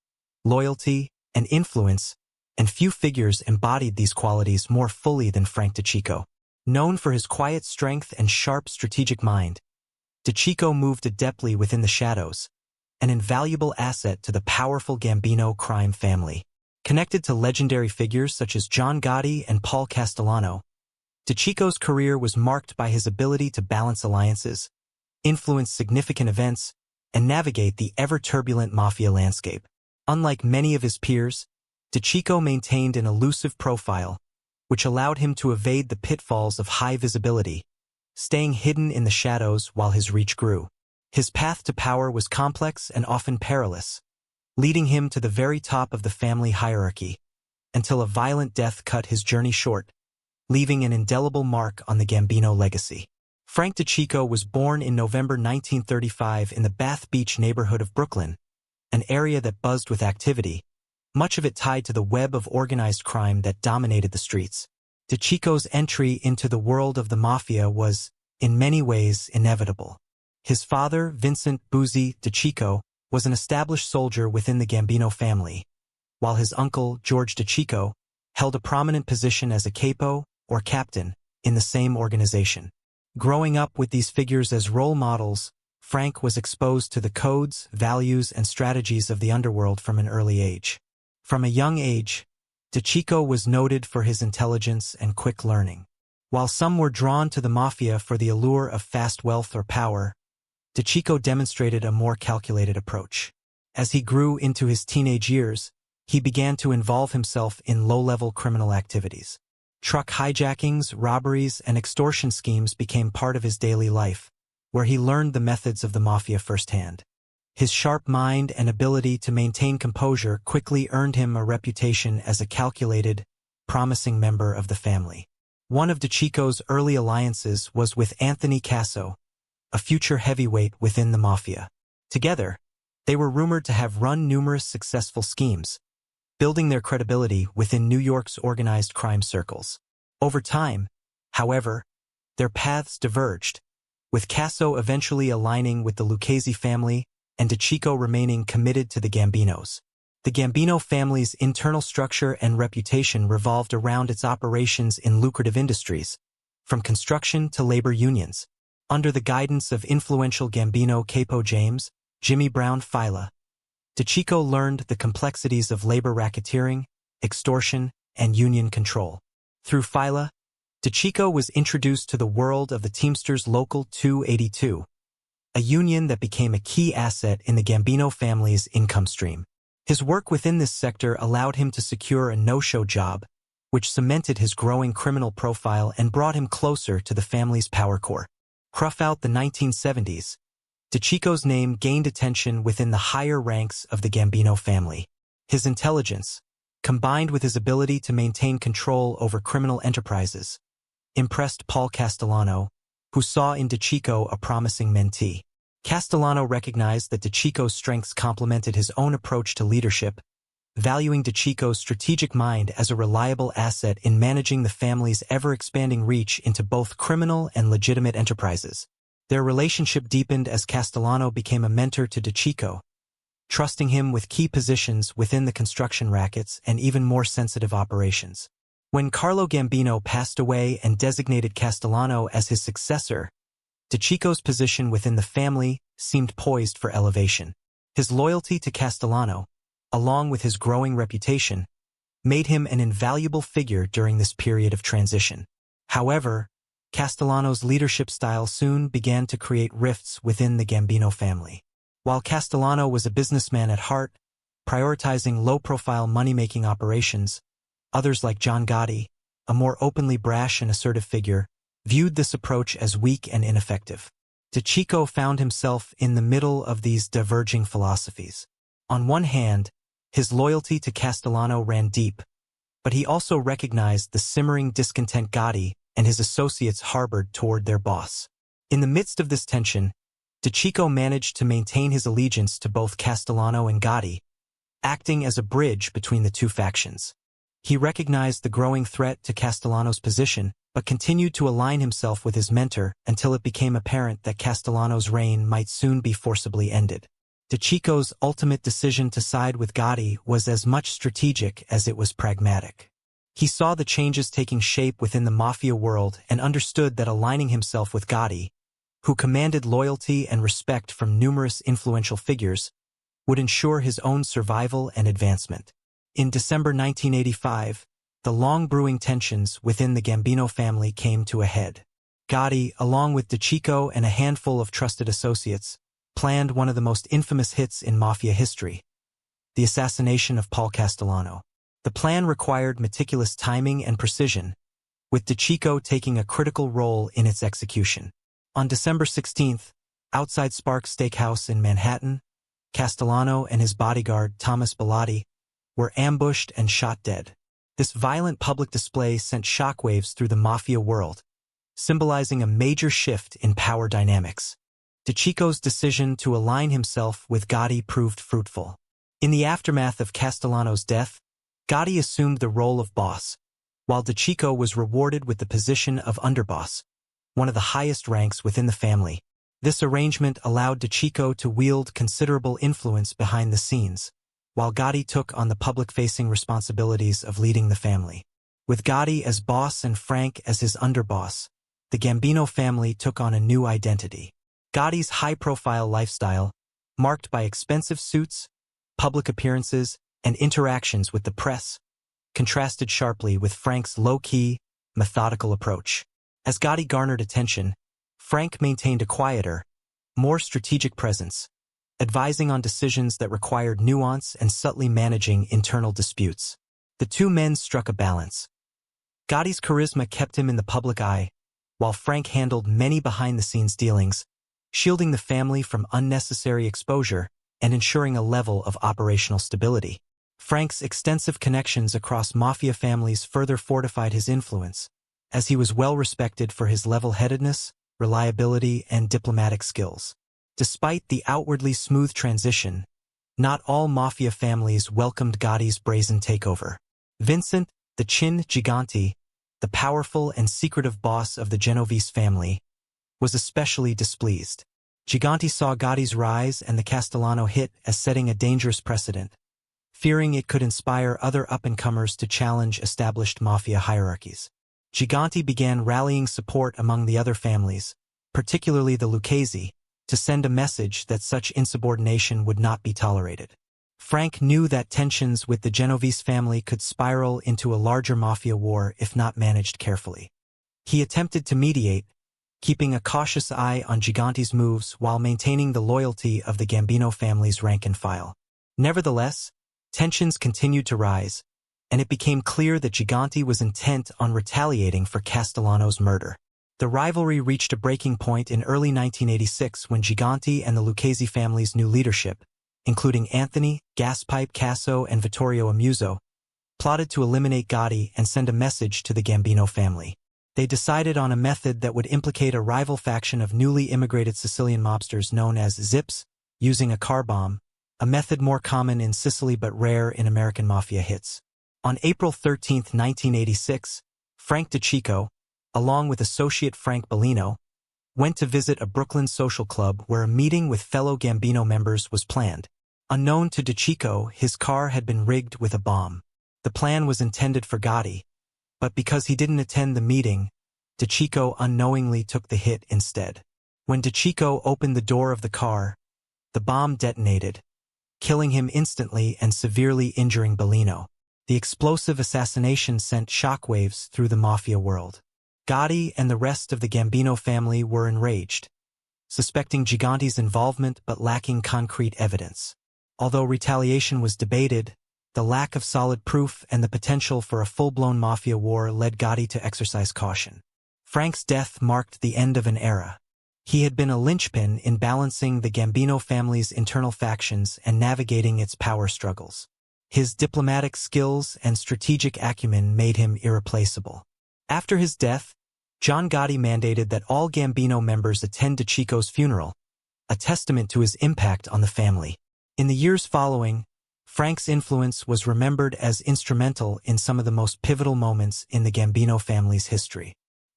loyalty, and influence, and few figures embodied these qualities more fully than Frank DeCicco. Known for his quiet strength and sharp strategic mind, DeCicco moved adeptly within the shadows, an invaluable asset to the powerful Gambino crime family. Connected to legendary figures such as John Gotti and Paul Castellano, DeCicco's career was marked by his ability to balance alliances, influence significant events, and navigate the ever-turbulent mafia landscape. Unlike many of his peers, DeCicco maintained an elusive profile, which allowed him to evade the pitfalls of high visibility, staying hidden in the shadows while his reach grew. His path to power was complex and often perilous, leading him to the very top of the family hierarchy, until a violent death cut his journey short, leaving an indelible mark on the Gambino legacy. Frank DeCicco was born in November 1935 in the Bath Beach neighborhood of Brooklyn, an area that buzzed with activity, much of it tied to the web of organized crime that dominated the streets. DeCicco's entry into the world of the Mafia was, in many ways, inevitable. His father, Vincent Buzzi DeCicco, was an established soldier within the Gambino family, while his uncle, George DeCicco, held a prominent position as a capo, or captain, in the same organization. Growing up with these figures as role models, Frank was exposed to the codes, values, and strategies of the underworld from an early age. From a young age, DeCicco was noted for his intelligence and quick learning. While some were drawn to the Mafia for the allure of fast wealth or power, DeCicco demonstrated a more calculated approach. As he grew into his teenage years, he began to involve himself in low-level criminal activities. Truck hijackings, robberies, and extortion schemes became part of his daily life, where he learned the methods of the Mafia firsthand. His sharp mind and ability to maintain composure quickly earned him a reputation as a calculated, promising member of the family. One of DeCicco's early alliances was with Anthony Casso, a future heavyweight within the Mafia. Together, they were rumored to have run numerous successful schemes, building their credibility within New York's organized crime circles. Over time, however, their paths diverged, with Casso eventually aligning with the Lucchese family and DeCicco remaining committed to the Gambinos. The Gambino family's internal structure and reputation revolved around its operations in lucrative industries, from construction to labor unions. Under the guidance of influential Gambino capo James, Jimmy Brown Fila, DeCicco learned the complexities of labor racketeering, extortion, and union control. Through Fila, DeCicco was introduced to the world of the Teamsters Local 282, a union that became a key asset in the Gambino family's income stream. His work within this sector allowed him to secure a no-show job, which cemented his growing criminal profile and brought him closer to the family's power core. Throughout the 1970s, DeCicco's name gained attention within the higher ranks of the Gambino family. His intelligence, combined with his ability to maintain control over criminal enterprises, impressed Paul Castellano, who saw in DeCicco a promising mentee. Castellano recognized that DeCicco's strengths complemented his own approach to leadership, valuing DeCicco's strategic mind as a reliable asset in managing the family's ever-expanding reach into both criminal and legitimate enterprises. Their relationship deepened as Castellano became a mentor to DeCicco, trusting him with key positions within the construction rackets and even more sensitive operations. When Carlo Gambino passed away and designated Castellano as his successor, DeCicco's position within the family seemed poised for elevation. His loyalty to Castellano, along with his growing reputation, made him an invaluable figure during this period of transition. However, Castellano's leadership style soon began to create rifts within the Gambino family. While Castellano was a businessman at heart, prioritizing low-profile money-making operations, others like John Gotti, a more openly brash and assertive figure, viewed this approach as weak and ineffective. DeCicco found himself in the middle of these diverging philosophies. On one hand, his loyalty to Castellano ran deep, but he also recognized the simmering discontent Gotti and his associates harbored toward their boss. In the midst of this tension, DeCicco managed to maintain his allegiance to both Castellano and Gotti, acting as a bridge between the two factions. He recognized the growing threat to Castellano's position, but continued to align himself with his mentor until it became apparent that Castellano's reign might soon be forcibly ended. DeCicco's ultimate decision to side with Gotti was as much strategic as it was pragmatic. He saw the changes taking shape within the Mafia world and understood that aligning himself with Gotti, who commanded loyalty and respect from numerous influential figures, would ensure his own survival and advancement. In December 1985, the long-brewing tensions within the Gambino family came to a head. Gotti, along with DeCicco and a handful of trusted associates, planned one of the most infamous hits in Mafia history, the assassination of Paul Castellano. The plan required meticulous timing and precision, with DeCicco taking a critical role in its execution. On December 16th, outside Sparks Steakhouse in Manhattan, Castellano and his bodyguard, Thomas Bellotti, were ambushed and shot dead. This violent public display sent shockwaves through the Mafia world, symbolizing a major shift in power dynamics. DeCicco's decision to align himself with Gotti proved fruitful. In the aftermath of Castellano's death, Gotti assumed the role of boss, while DeCicco was rewarded with the position of underboss, one of the highest ranks within the family. This arrangement allowed DeCicco to wield considerable influence behind the scenes, while Gotti took on the public-facing responsibilities of leading the family. With Gotti as boss and Frank as his underboss, the Gambino family took on a new identity. Gotti's high-profile lifestyle, marked by expensive suits, public appearances, and interactions with the press, contrasted sharply with Frank's low-key, methodical approach. As Gotti garnered attention, Frank maintained a quieter, more strategic presence, advising on decisions that required nuance and subtly managing internal disputes. The two men struck a balance. Gotti's charisma kept him in the public eye, while Frank handled many behind-the-scenes dealings, shielding the family from unnecessary exposure and ensuring a level of operational stability. Frank's extensive connections across mafia families further fortified his influence, as he was well respected for his level-headedness, reliability, and diplomatic skills. Despite the outwardly smooth transition, not all mafia families welcomed Gotti's brazen takeover. Vincent, the Chin Gigante, the powerful and secretive boss of the Genovese family, was especially displeased. Gigante saw Gotti's rise and the Castellano hit as setting a dangerous precedent, fearing it could inspire other up-and-comers to challenge established mafia hierarchies. Gigante began rallying support among the other families, particularly the Lucchese, to send a message that such insubordination would not be tolerated. Frank knew that tensions with the Genovese family could spiral into a larger mafia war if not managed carefully. He attempted to mediate, keeping a cautious eye on Gigante's moves while maintaining the loyalty of the Gambino family's rank and file. Nevertheless, tensions continued to rise, and it became clear that Gigante was intent on retaliating for Castellano's murder. The rivalry reached a breaking point in early 1986 when Gigante and the Lucchese family's new leadership, including Anthony, Gaspipe Casso, and Vittorio Amuso, plotted to eliminate Gotti and send a message to the Gambino family. They decided on a method that would implicate a rival faction of newly immigrated Sicilian mobsters known as Zips, using a car bomb, a method more common in Sicily but rare in American mafia hits. On April 13, 1986, Frank DeCicco, along with associate Frank Bellino, went to visit a Brooklyn social club where a meeting with fellow Gambino members was planned. Unknown to DeCicco, his car had been rigged with a bomb. The plan was intended for Gotti, but because he didn't attend the meeting, DeCicco unknowingly took the hit instead. When DeCicco opened the door of the car, the bomb detonated, killing him instantly and severely injuring Bellino. The explosive assassination sent shockwaves through the mafia world. Gotti and the rest of the Gambino family were enraged, suspecting Gigante's involvement but lacking concrete evidence. Although retaliation was debated, the lack of solid proof and the potential for a full-blown mafia war led Gotti to exercise caution. Frank's death marked the end of an era. He had been a linchpin in balancing the Gambino family's internal factions and navigating its power struggles. His diplomatic skills and strategic acumen made him irreplaceable. After his death, John Gotti mandated that all Gambino members attend DeCicco's funeral, a testament to his impact on the family. In the years following, Frank's influence was remembered as instrumental in some of the most pivotal moments in the Gambino family's history.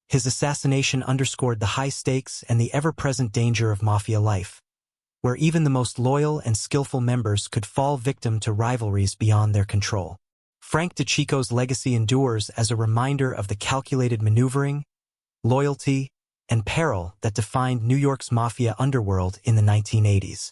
His assassination underscored the high stakes and the ever-present danger of mafia life, where even the most loyal and skillful members could fall victim to rivalries beyond their control. Frank DeCicco's legacy endures as a reminder of the calculated maneuvering, loyalty, and peril that defined New York's mafia underworld in the 1980s.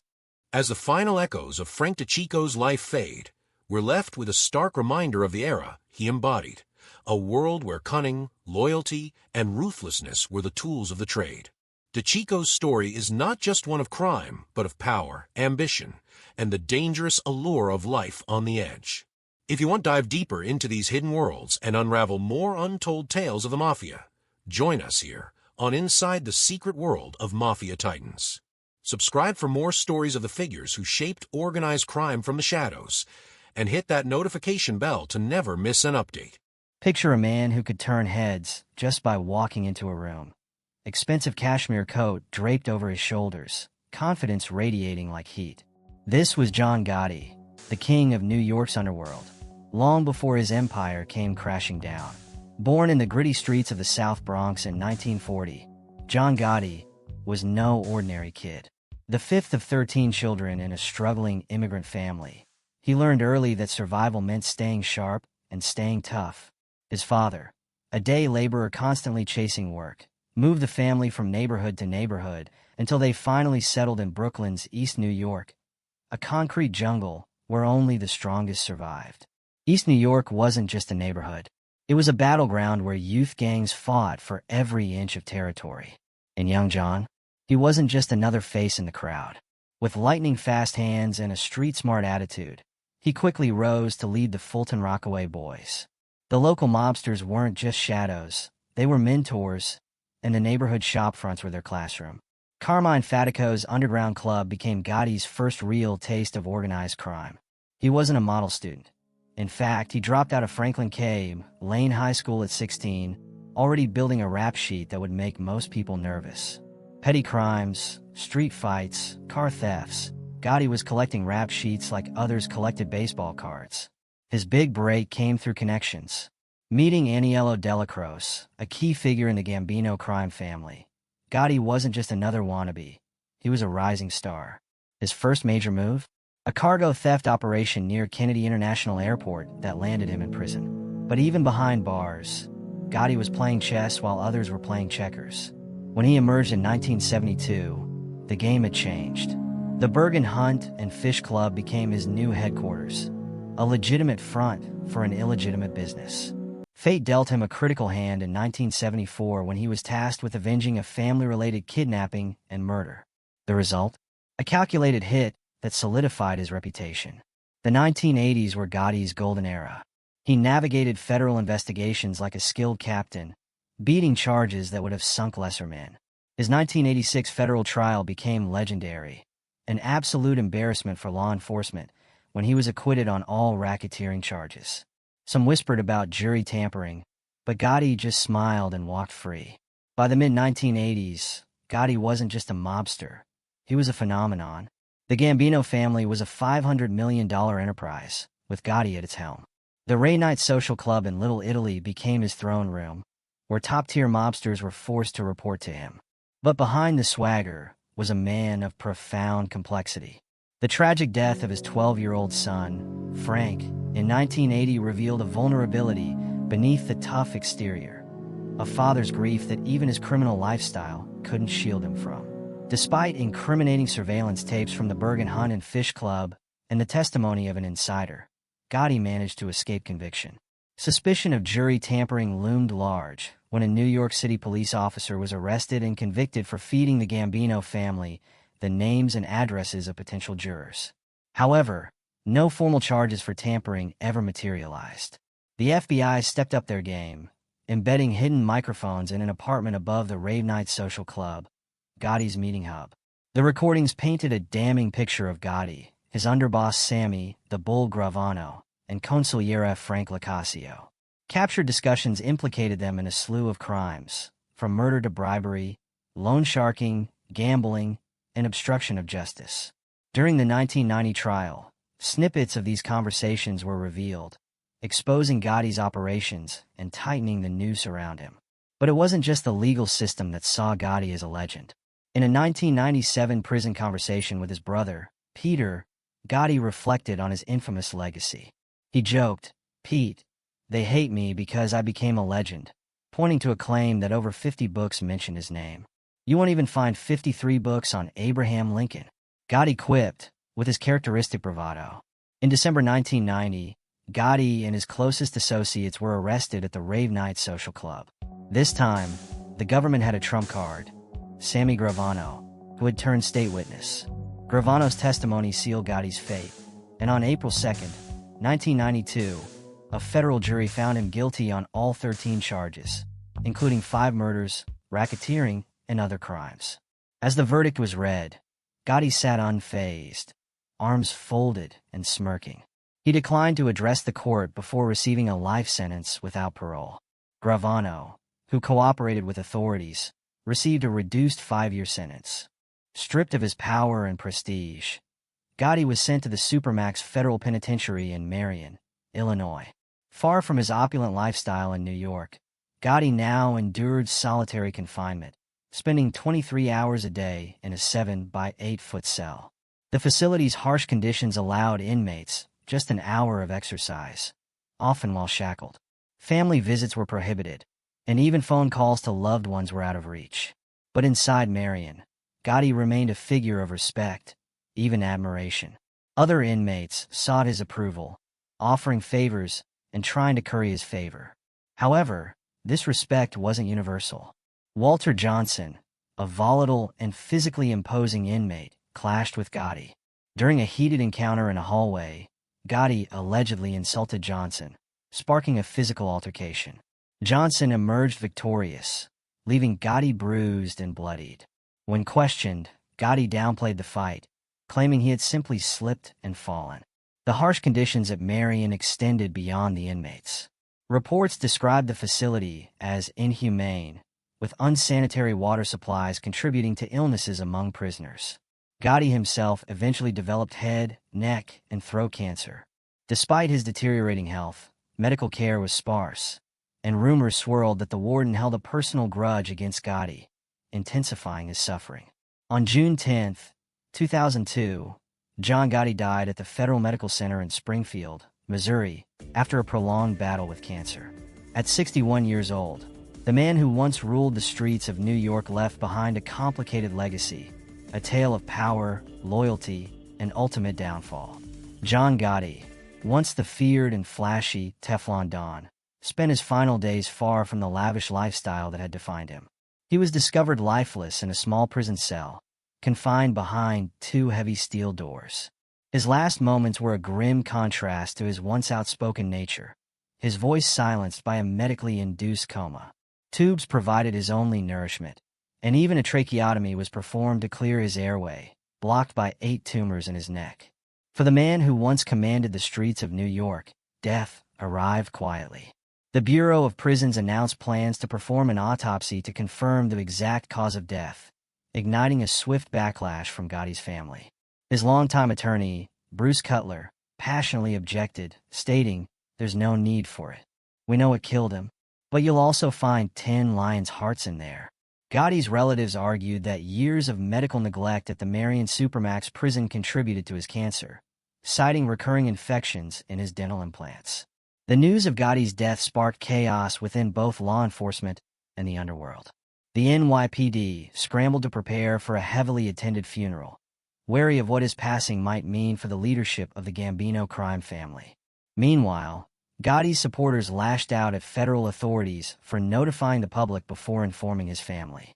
As the final echoes of Frank DeCicco's life fade, we're left with a stark reminder of the era he embodied, a world where cunning, loyalty, and ruthlessness were the tools of the trade. DeCicco's story is not just one of crime, but of power, ambition, and the dangerous allure of life on the edge. If you want to dive deeper into these hidden worlds and unravel more untold tales of the Mafia, join us here on Inside the Secret World of Mafia Titans. Subscribe for more stories of the figures who shaped organized crime from the shadows, and hit that notification bell to never miss an update. Picture a man who could turn heads just by walking into a room. Expensive cashmere coat draped over his shoulders, confidence radiating like heat. This was John Gotti, the king of New York's underworld, long before his empire came crashing down. Born in the gritty streets of the South Bronx in 1940, John Gotti was no ordinary kid. The fifth of 13 children in a struggling immigrant family, he learned early that survival meant staying sharp and staying tough. His father, a day laborer constantly chasing work, moved the family from neighborhood to neighborhood until they finally settled in Brooklyn's East New York, a concrete jungle where only the strongest survived. East New York wasn't just a neighborhood. It was a battleground where youth gangs fought for every inch of territory. And young John, he wasn't just another face in the crowd. With lightning-fast hands and a street-smart attitude, he quickly rose to lead the Fulton Rockaway Boys. The local mobsters weren't just shadows, they were mentors, and the neighborhood shopfronts were their classroom. Carmine Fatico's underground club became Gotti's first real taste of organized crime. He wasn't a model student. In fact, he dropped out of Franklin K. Lane High School at 16, already building a rap sheet that would make most people nervous. Petty crimes, street fights, car thefts. Gotti was collecting rap sheets like others collected baseball cards. His big break came through connections. Meeting Aniello Dellacroce, a key figure in the Gambino crime family. Gotti wasn't just another wannabe. He was a rising star. His first major move? A cargo theft operation near Kennedy International Airport that landed him in prison. But even behind bars, Gotti was playing chess while others were playing checkers. When he emerged in 1972, the game had changed. The Bergen Hunt and Fish Club became his new headquarters, a legitimate front for an illegitimate business. Fate dealt him a critical hand in 1974 when he was tasked with avenging a family-related kidnapping and murder. The result? A calculated hit that solidified his reputation. The 1980s were Gotti's golden era. He navigated federal investigations like a skilled captain, beating charges that would have sunk lesser men. His 1986 federal trial became legendary, an absolute embarrassment for law enforcement when he was acquitted on all racketeering charges. Some whispered about jury tampering, but Gotti just smiled and walked free. By the mid-1980s, Gotti wasn't just a mobster. He was a phenomenon. The Gambino family was a $500 million enterprise, with Gotti at its helm. The Ray Night Social Club in Little Italy became his throne room, where top-tier mobsters were forced to report to him. But behind the swagger was a man of profound complexity. The tragic death of his 12-year-old son, Frank, in 1980 revealed a vulnerability beneath the tough exterior, a father's grief that even his criminal lifestyle couldn't shield him from. Despite incriminating surveillance tapes from the Bergen Hunt and Fish Club and the testimony of an insider, Gotti managed to escape conviction. Suspicion of jury tampering loomed large when a New York City police officer was arrested and convicted for feeding the Gambino family the names and addresses of potential jurors. However, no formal charges for tampering ever materialized. The FBI stepped up their game, embedding hidden microphones in an apartment above the Rave Night Social Club, Gotti's meeting hub. The recordings painted a damning picture of Gotti, his underboss Sammy, the Bull Gravano, and Consigliere Frank Lacasio. Captured discussions implicated them in a slew of crimes, from murder to bribery, loan sharking, gambling, and obstruction of justice. During the 1990 trial, snippets of these conversations were revealed, exposing Gotti's operations and tightening the noose around him. But it wasn't just the legal system that saw Gotti as a legend. In a 1997 prison conversation with his brother, Peter, Gotti reflected on his infamous legacy. He joked, "Pete, they hate me because I became a legend," pointing to a claim that over 50 books mentioned his name. "You won't even find 53 books on Abraham Lincoln," Gotti quipped, with his characteristic bravado. In December 1990, Gotti and his closest associates were arrested at the Rave Night Social Club. This time, the government had a trump card, Sammy Gravano, who had turned state witness. Gravano's testimony sealed Gotti's fate, and on April 2, 1992, a federal jury found him guilty on all 13 charges, including 5 murders, racketeering, and other crimes. As the verdict was read, Gotti sat unfazed, arms folded and smirking. He declined to address the court before receiving a life sentence without parole. Gravano, who cooperated with authorities, received a reduced 5-year sentence. Stripped of his power and prestige, Gotti was sent to the Supermax Federal Penitentiary in Marion, Illinois. Far from his opulent lifestyle in New York, Gotti now endured solitary confinement, spending 23 hours a day in a 7 by 8 foot cell. The facility's harsh conditions allowed inmates just an hour of exercise, often while shackled. Family visits were prohibited, and even phone calls to loved ones were out of reach. But inside Marion, Gotti remained a figure of respect, even admiration. Other inmates sought his approval, offering favors and trying to curry his favor. However, this respect wasn't universal. Walter Johnson, a volatile and physically imposing inmate, clashed with Gotti. During a heated encounter in a hallway, Gotti allegedly insulted Johnson, sparking a physical altercation. Johnson emerged victorious, leaving Gotti bruised and bloodied. When questioned, Gotti downplayed the fight, claiming he had simply slipped and fallen. The harsh conditions at Marion extended beyond the inmates. Reports described the facility as inhumane, with unsanitary water supplies contributing to illnesses among prisoners. Gotti himself eventually developed head, neck, and throat cancer. Despite his deteriorating health, medical care was sparse, and rumors swirled that the warden held a personal grudge against Gotti, intensifying his suffering. On June 10, 2002, John Gotti died at the Federal Medical Center in Springfield, Missouri, after a prolonged battle with cancer. At 61 years old, the man who once ruled the streets of New York left behind a complicated legacy, a tale of power, loyalty, and ultimate downfall. John Gotti, once the feared and flashy Teflon Don, spent his final days far from the lavish lifestyle that had defined him. He was discovered lifeless in a small prison cell, confined behind two heavy steel doors. His last moments were a grim contrast to his once outspoken nature, his voice silenced by a medically induced coma. Tubes provided his only nourishment, and even a tracheotomy was performed to clear his airway, blocked by 8 tumors in his neck. For the man who once commanded the streets of New York, death arrived quietly. The Bureau of Prisons announced plans to perform an autopsy to confirm the exact cause of death, igniting a swift backlash from Gotti's family. His longtime attorney, Bruce Cutler, passionately objected, stating, "There's no need for it. We know what killed him, but you'll also find 10 lions' hearts in there." Gotti's relatives argued that years of medical neglect at the Marion Supermax prison contributed to his cancer, citing recurring infections in his dental implants. The news of Gotti's death sparked chaos within both law enforcement and the underworld. The NYPD scrambled to prepare for a heavily attended funeral, wary of what his passing might mean for the leadership of the Gambino crime family. Meanwhile, Gotti's supporters lashed out at federal authorities for notifying the public before informing his family.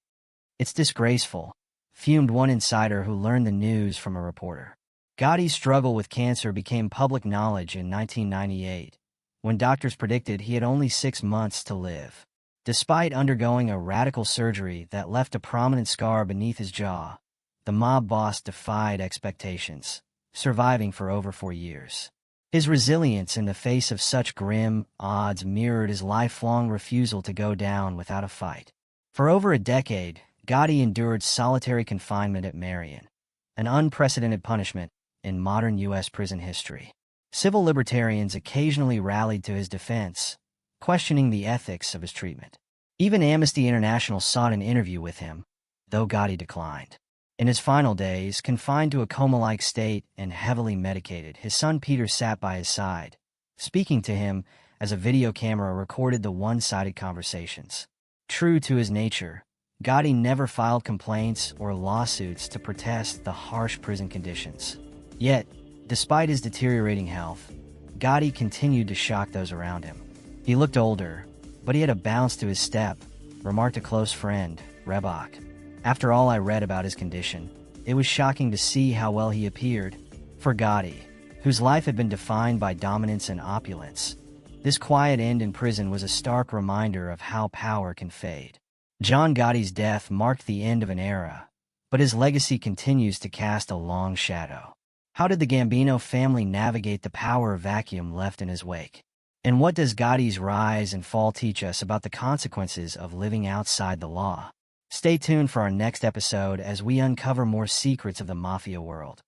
"It's disgraceful," fumed one insider who learned the news from a reporter. Gotti's struggle with cancer became public knowledge in 1998, when doctors predicted he had only 6 months to live. Despite undergoing a radical surgery that left a prominent scar beneath his jaw, the mob boss defied expectations, surviving for over 4 years. His resilience in the face of such grim odds mirrored his lifelong refusal to go down without a fight. For over a decade, Gotti endured solitary confinement at Marion, an unprecedented punishment in modern U.S. prison history. Civil libertarians occasionally rallied to his defense, questioning the ethics of his treatment. Even Amnesty International sought an interview with him, though Gotti declined. In his final days, confined to a coma-like state and heavily medicated, his son Peter sat by his side, speaking to him as a video camera recorded the one-sided conversations. True to his nature, Gotti never filed complaints or lawsuits to protest the harsh prison conditions. Yet, despite his deteriorating health, Gotti continued to shock those around him. He looked older, but he had a bounce to his step, remarked a close friend, Rebach. "After all I read about his condition, it was shocking to see how well he appeared." For Gotti, whose life had been defined by dominance and opulence, this quiet end in prison was a stark reminder of how power can fade. John Gotti's death marked the end of an era, but his legacy continues to cast a long shadow. How did the Gambino family navigate the power vacuum left in his wake? And what does Gotti's rise and fall teach us about the consequences of living outside the law? Stay tuned for our next episode as we uncover more secrets of the Mafia world.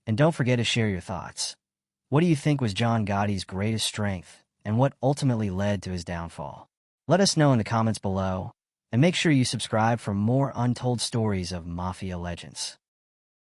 And don't forget to share your thoughts. What do you think was John Gotti's greatest strength, and what ultimately led to his downfall? Let us know in the comments below, and make sure you subscribe for more untold stories of Mafia legends.